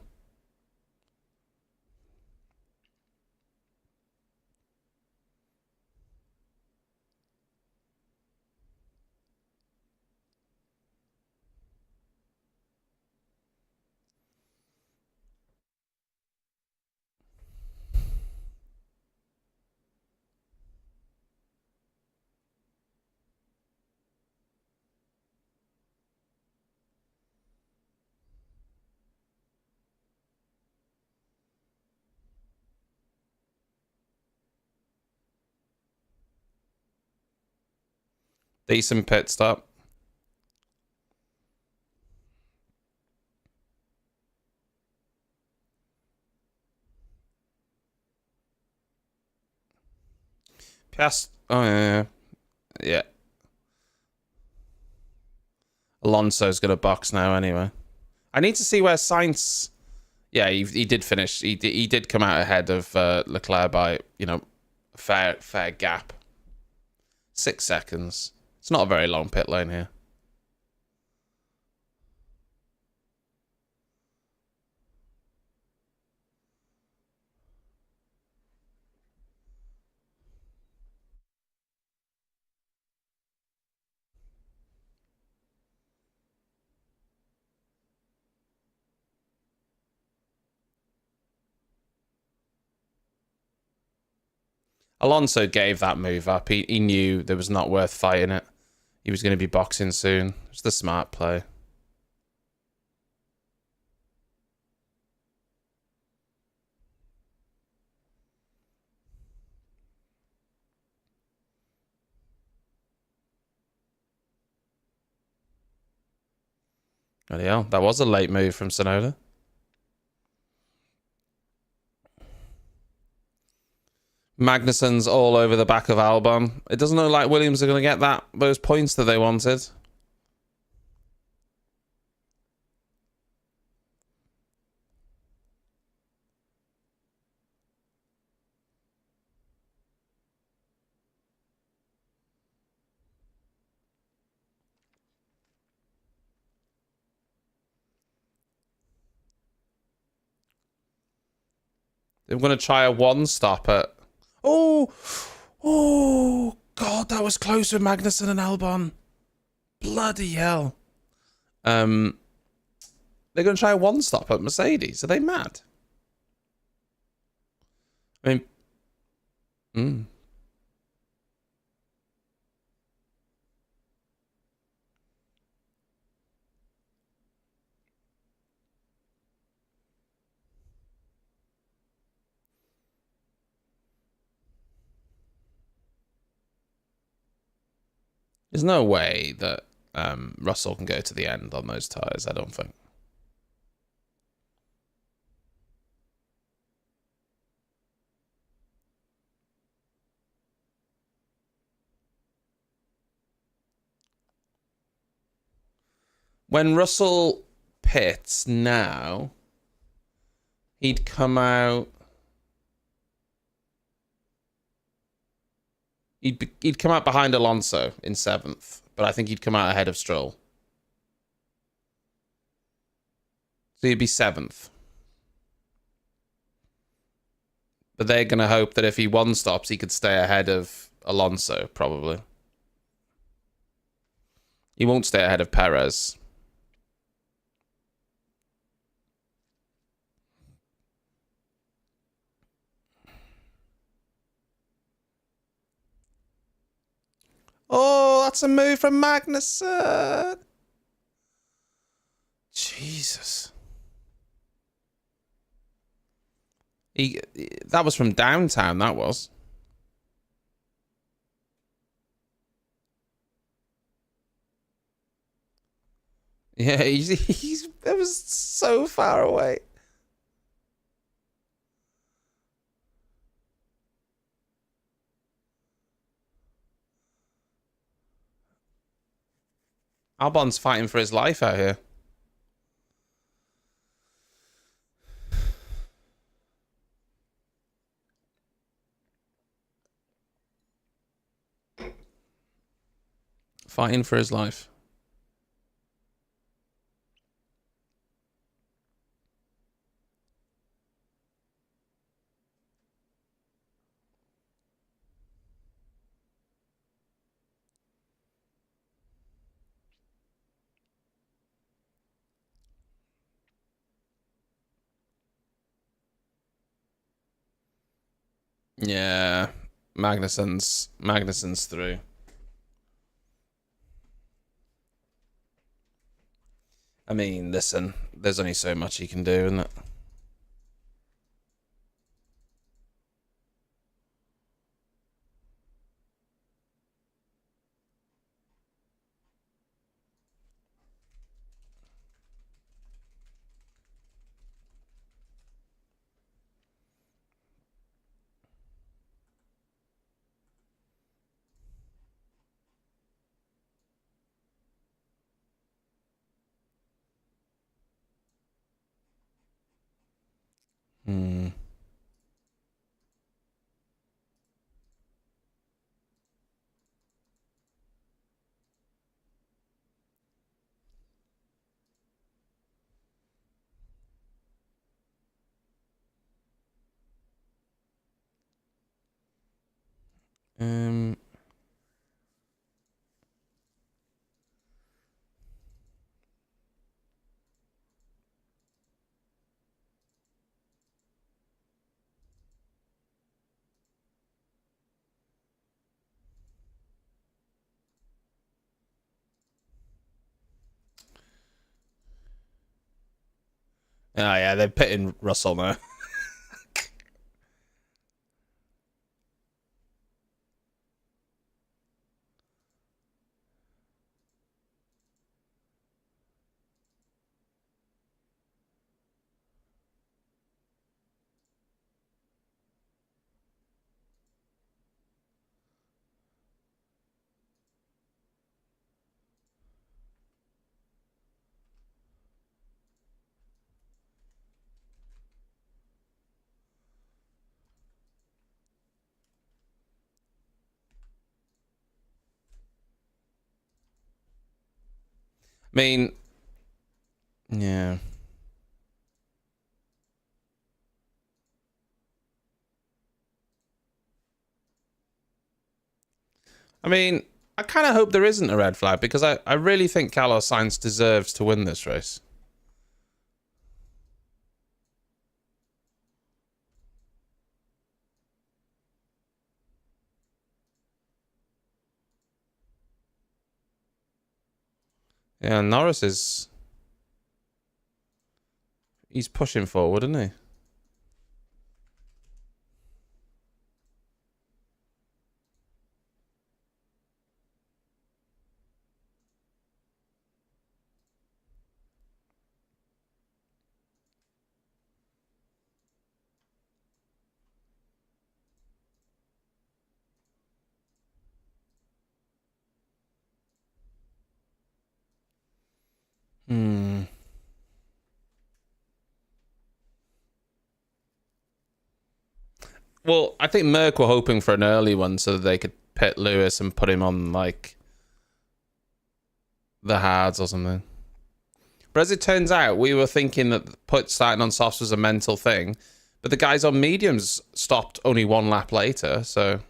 Decent pit stop. Oh, yeah. Yeah. Alonso's going to box now anyway. I need to see where Sainz... Yeah, he did finish. He did come out ahead of Leclerc by, a fair gap. 6 seconds. It's not a very long pit lane here. Alonso gave that move up. He knew there was not worth fighting it. He was going to be boxing soon. It's the smart play. Bloody hell, that was a late move from Tsunoda. Magnussen's all over the back of Albon. It doesn't look like Williams are going to get those points that they wanted. They're going to try a one-stop at... Oh, God, that was close with Magnussen and Albon. Bloody hell. They're going to try a one-stop at Mercedes. Are they mad? I mean... There's no way that Russell can go to the end on those tyres, I don't think. When Russell pits now, he'd come out... He'd come out behind Alonso in 7th, but I think he'd come out ahead of Stroll. So he'd be 7th. But they're going to hope that if he one-stops, he could stay ahead of Alonso, probably. He won't stay ahead of Perez. Oh, that's a move from Magnussen. Jesus. That was from downtown, that was. Yeah, it was so far away. Albon's fighting for his life out here. Fighting for his life. Yeah, Magnussen's through. I mean, listen, there's only so much he can do, isn't it? Hmm. Um. Oh yeah, they're pitting Russell now. I mean, yeah. I mean, I kind of hope there isn't a red flag because I really think Carlos Sainz deserves to win this race. Yeah, Norris is... He's pushing forward, isn't he? Well, I think Merck were hoping for an early one so that they could pit Lewis and put him on, like, the Hadz or something. But as it turns out, we were thinking that starting on softs was a mental thing. But the guys on mediums stopped only one lap later, so...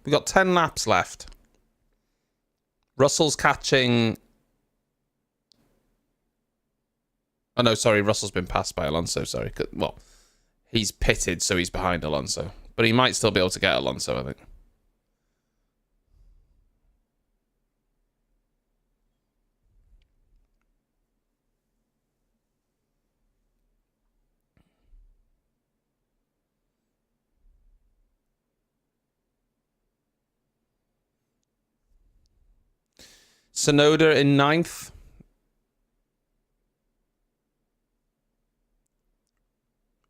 We got 10 laps left. Russell's catching... Oh, no, sorry. Russell's been passed by Alonso, sorry. Well, he's pitted, so he's behind Alonso. But he might still be able to get Alonso, I think. Sonoda in 9th.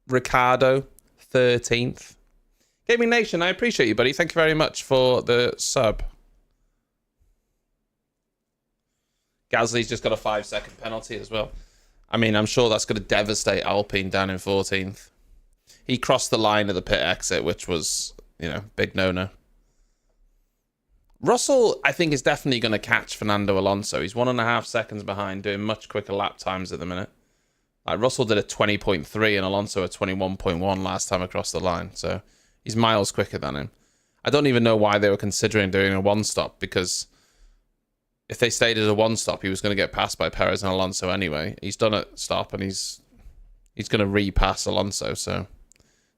Ricardo, 13th. Gaming Nation, I appreciate you, buddy. Thank you very much for the sub. Gasly's just got a 5-second penalty as well. I mean, I'm sure that's going to devastate Alpine down in 14th. He crossed the line of the pit exit, which was, you know, big no-no. Russell, I think, is definitely going to catch Fernando Alonso. He's 1.5 seconds behind, doing much quicker lap times at the minute. Like, Russell did a 20.3 and Alonso a 21.1 last time across the line. So he's miles quicker than him. I don't even know why they were considering doing a one-stop, because if they stayed at a one-stop, he was going to get passed by Perez and Alonso anyway. He's done a stop and he's going to repass Alonso. So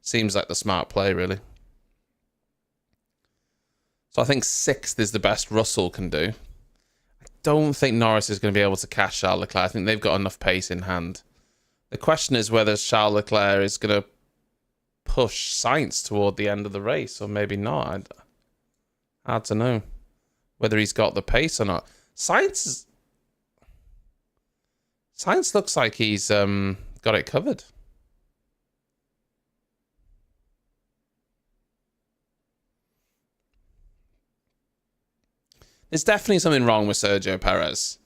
seems like the smart play, really. So I think 6th is the best Russell can do. I don't think Norris is going to be able to catch Charles Leclerc. I think they've got enough pace in hand. The question is whether Charles Leclerc is going to push Sainz toward the end of the race, or maybe not. Hard to know whether he's got the pace or not. Sainz looks like he's got it covered. There's definitely something wrong with Sergio Perez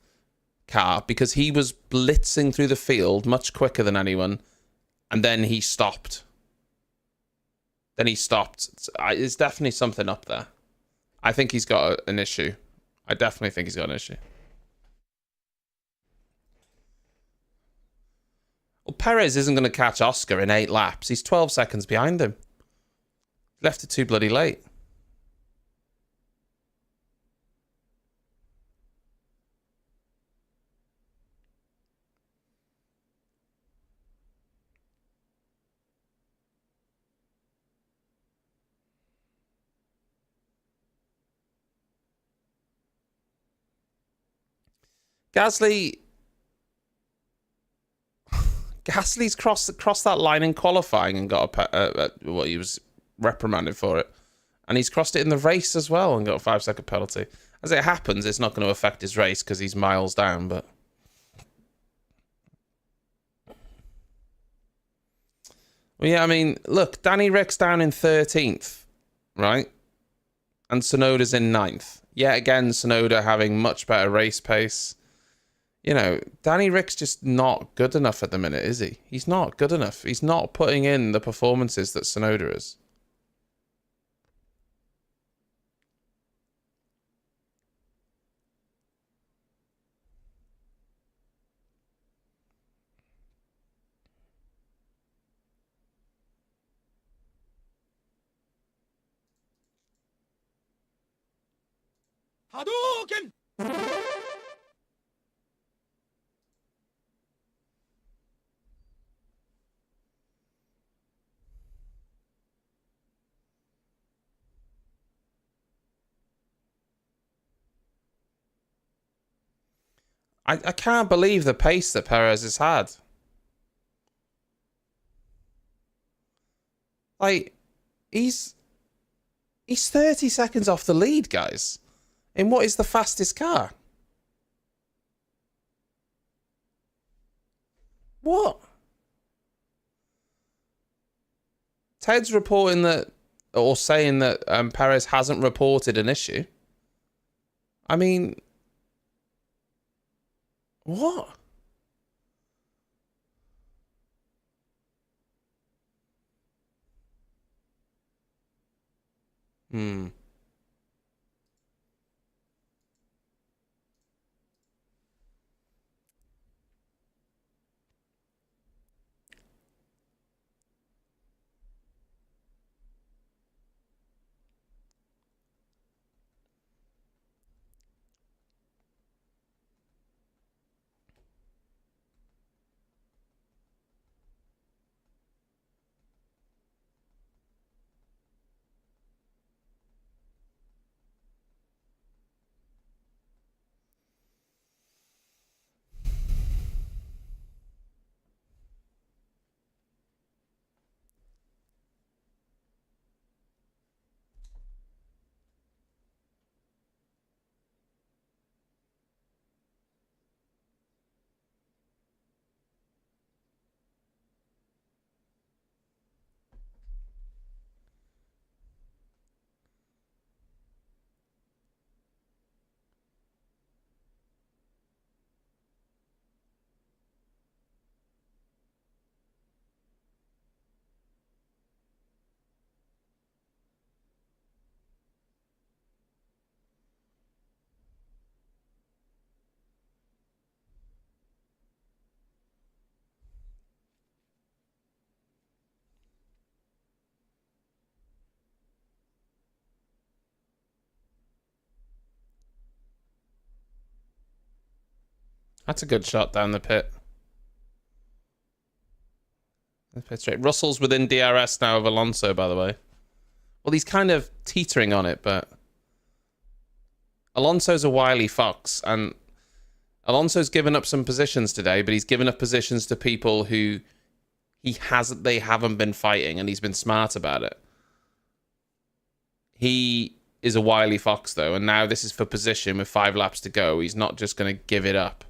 car, because he was blitzing through the field much quicker than anyone, and then he stopped. There's definitely something up there. I think he's got an issue. I definitely think he's got an issue. Well, Perez isn't going to catch Oscar in 8 laps. He's 12 seconds behind him. Left it too bloody late. Gasly's crossed that line in qualifying and got he was reprimanded for it, and he's crossed it in the race as well and got a 5-second penalty. As it happens, it's not going to affect his race because he's miles down, but Well, yeah, I mean, look, Danny Rick's down in 13th, right? And Tsunoda's in 9th. Yet again, Tsunoda having much better race pace. You know, Danny Rick's just not good enough at the minute, is he? He's not good enough. He's not putting in the performances that Tsunoda is. Hadouken! I can't believe the pace that Perez has had. Like, he's 30 seconds off the lead, guys. In what is the fastest car? What? Ted's reporting that, or saying that Perez hasn't reported an issue. I mean, what? Hmm. That's a good shot down the pit. The pit straight. Russell's within DRS now of Alonso, by the way. Well, he's kind of teetering on it, but Alonso's a wily fox, and Alonso's given up some positions today, but he's given up positions to people who they haven't been fighting, and he's been smart about it. He is a wily fox, though, and now this is for position with 5 laps to go. He's not just going to give it up.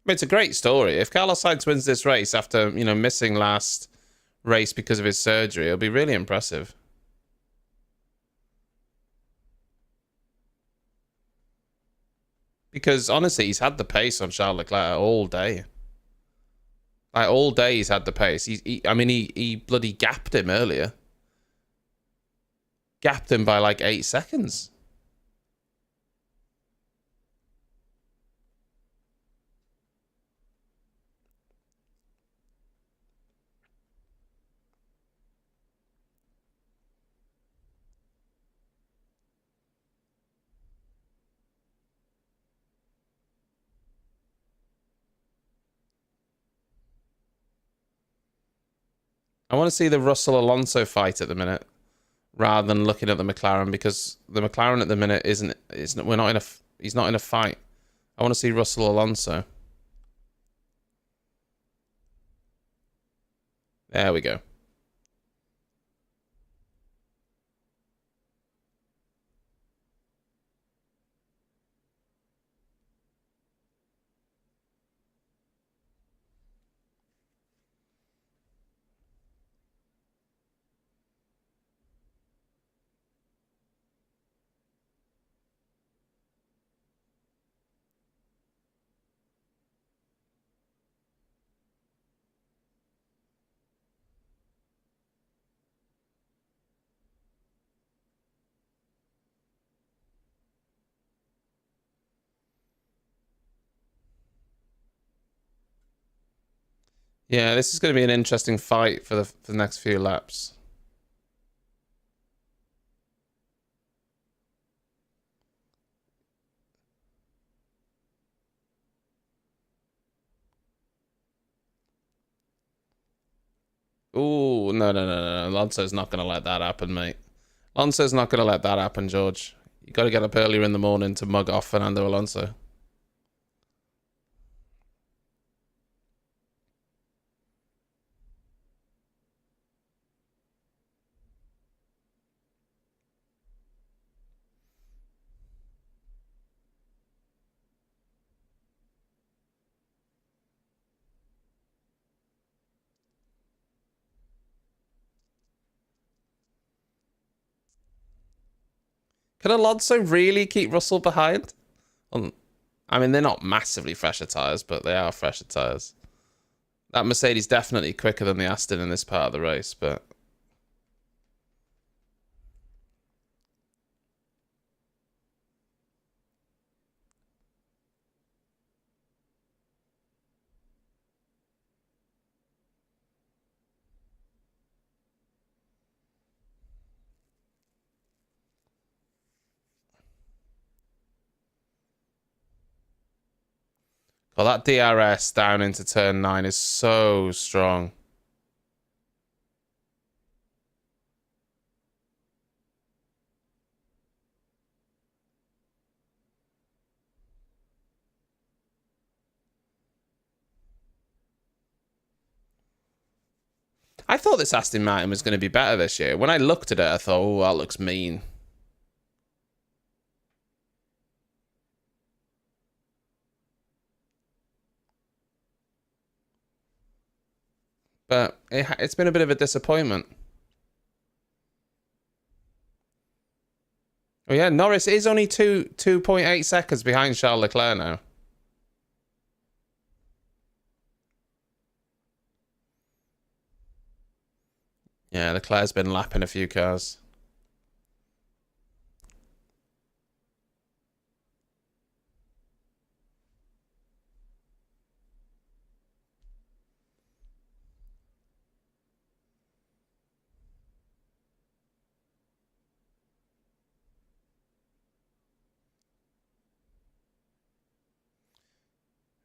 It's a great story. If Carlos Sainz wins this race after, missing last race because of his surgery, it'll be really impressive. Because honestly, he's had the pace on Charles Leclerc all day. Like all day, he's had the pace. He bloody gapped him earlier. Gapped him by like 8 seconds. I want to see the Russell Alonso fight at the minute, rather than looking at the McLaren, because the McLaren at the minute he's not in a fight. I want to see Russell Alonso. There we go. Yeah, this is going to be an interesting fight for the next few laps. Ooh, no. Alonso's not going to let that happen, mate. Alonso's not going to let that happen, George. You got to get up earlier in the morning to mug off Fernando Alonso. Can Alonso really keep Russell behind? I mean, they're not massively fresher tyres, but they are fresher tyres. That Mercedes definitely quicker than the Aston in this part of the race, but... Well, that DRS down into turn 9 is so strong. I thought this Aston Martin was going to be better this year. When I looked at it, I thought, oh, that looks mean. But it's been a bit of a disappointment. Oh yeah, Norris is only 2.8 seconds behind Charles Leclerc now. Yeah, Leclerc's been lapping a few cars.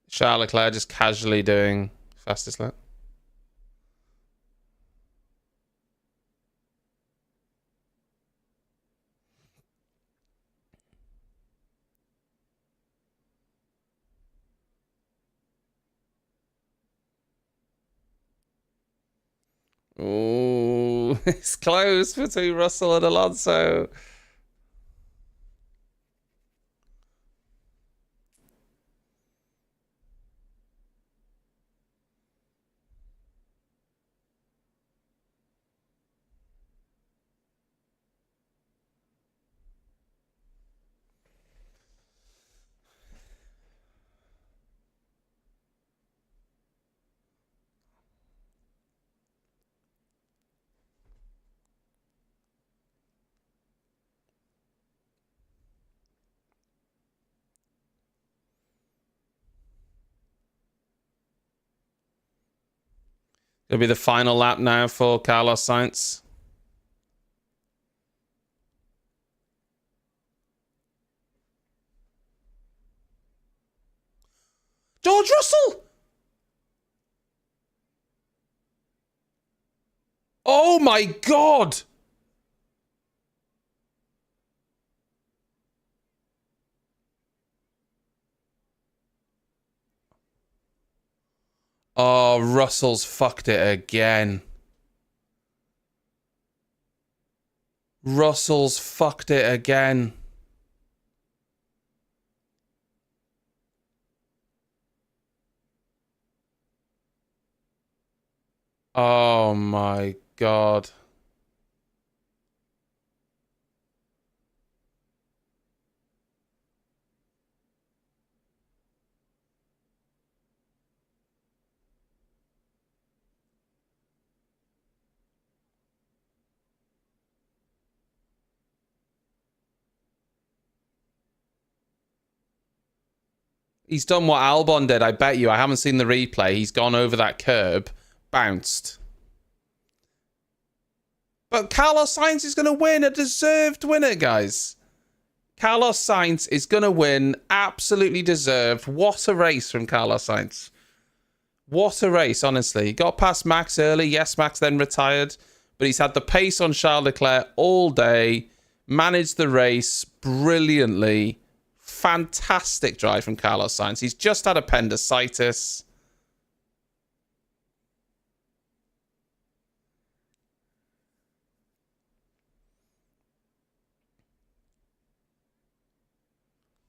Charles Leclerc just casually doing fastest lap. Ooh, it's close between Russell and Alonso. It'll be the final lap now for Carlos Sainz. George Russell! Oh my God! Oh, Russell's fucked it again. Russell's fucked it again. Oh my God. He's done what Albon did, I bet you. I haven't seen the replay. He's gone over that curb, bounced. But Carlos Sainz is going to win, a deserved winner, guys. Carlos Sainz is going to win, absolutely deserved. What a race from Carlos Sainz. What a race, honestly. He got past Max early. Yes, Max then retired. But he's had the pace on Charles Leclerc all day. Managed the race brilliantly. Fantastic drive from Carlos Sainz. He's just had appendicitis.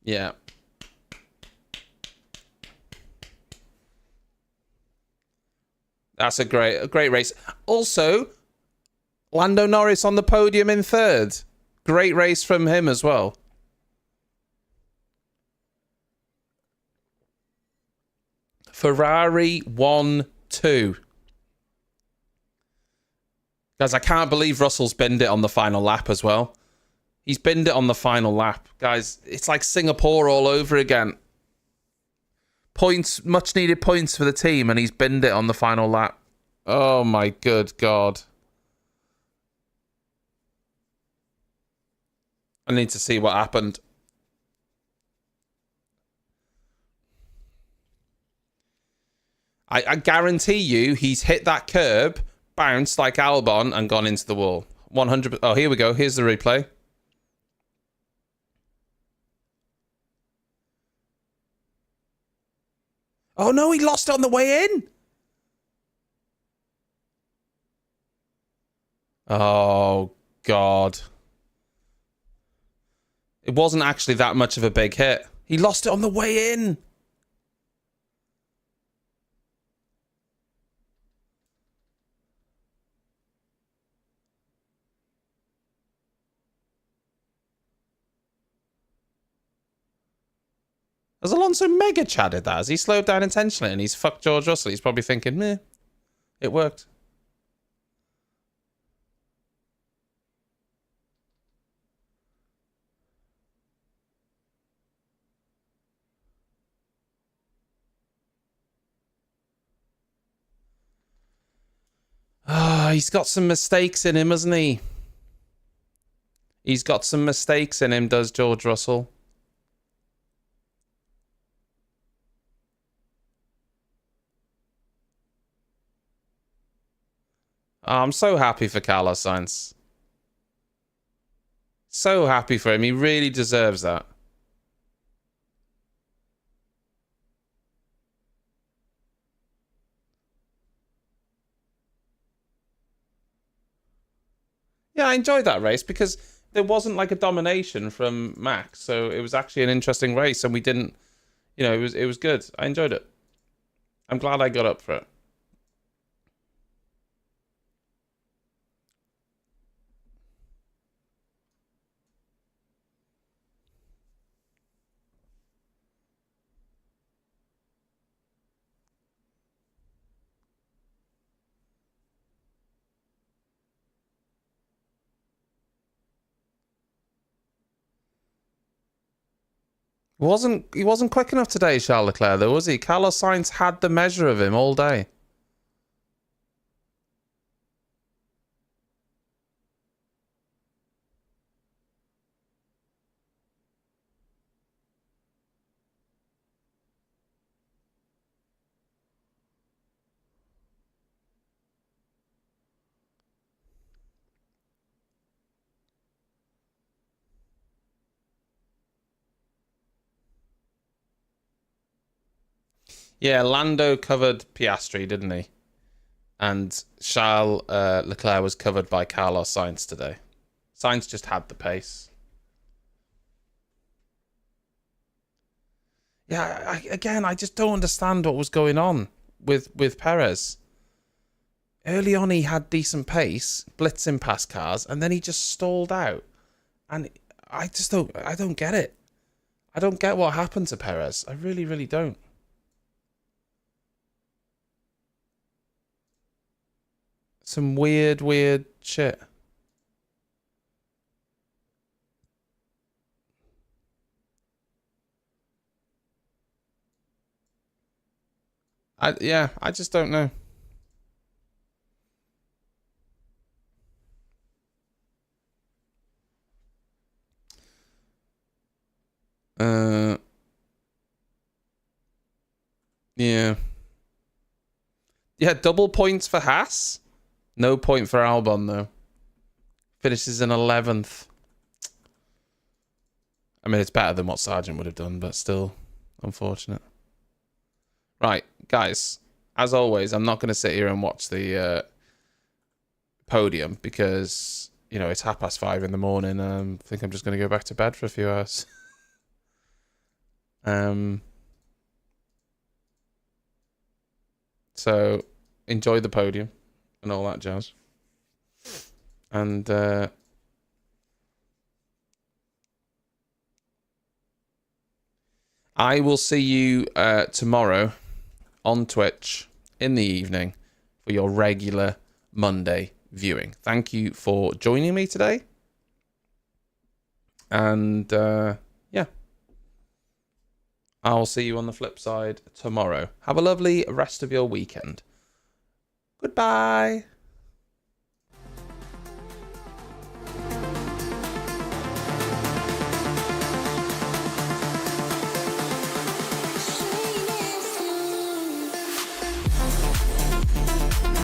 Yeah. That's a great race. Also, Lando Norris on the podium in third. Great race from him as well. Ferrari 1-2. Guys, I can't believe Russell's binned it on the final lap as well. He's binned it on the final lap. Guys, it's like Singapore all over again. Points, much needed points for the team, and he's binned it on the final lap. Oh my good God. I need to see what happened. I guarantee you he's hit that curb, bounced like Albon, and gone into the wall. 100%. Oh, here we go. Here's the replay. Oh no, he lost it on the way in. Oh God. It wasn't actually that much of a big hit. He lost it on the way in. Has Alonso mega chatted that? Has he slowed down intentionally and he's fucked George Russell? He's probably thinking, meh, it worked. Ah, he's got some mistakes in him, hasn't he? He's got some mistakes in him, does George Russell? Oh, I'm so happy for Carlos Sainz. So happy for him. He really deserves that. Yeah, I enjoyed that race because there wasn't like a domination from Max, so it was actually an interesting race, and we didn't, it was good. I enjoyed it. I'm glad I got up for it. He wasn't quick enough today, Charles Leclerc, though, was he? Carlos Sainz had the measure of him all day. Yeah, Lando covered Piastri, didn't he? And Charles Leclerc was covered by Carlos Sainz today. Sainz just had the pace. Yeah, I just don't understand what was going on with Perez. Early on, he had decent pace, blitzing past cars, and then he just stalled out. And I don't get it. I don't get what happened to Perez. I really, really don't. Some weird shit. I just don't know. Yeah. Yeah, double points for Haas. No point for Albon, though. Finishes in 11th. I mean, it's better than what Sargent would have done, but still unfortunate. Right, guys. As always, I'm not going to sit here and watch the podium because, you know, it's 5:30 in the morning. I think I'm just going to go back to bed for a few hours. So enjoy the podium and all that jazz. And I will see you tomorrow on Twitch in the evening for your regular Monday viewing. Thank you for joining me today. And yeah, I'll see you on the flip side tomorrow. Have a lovely rest of your weekend. Goodbye.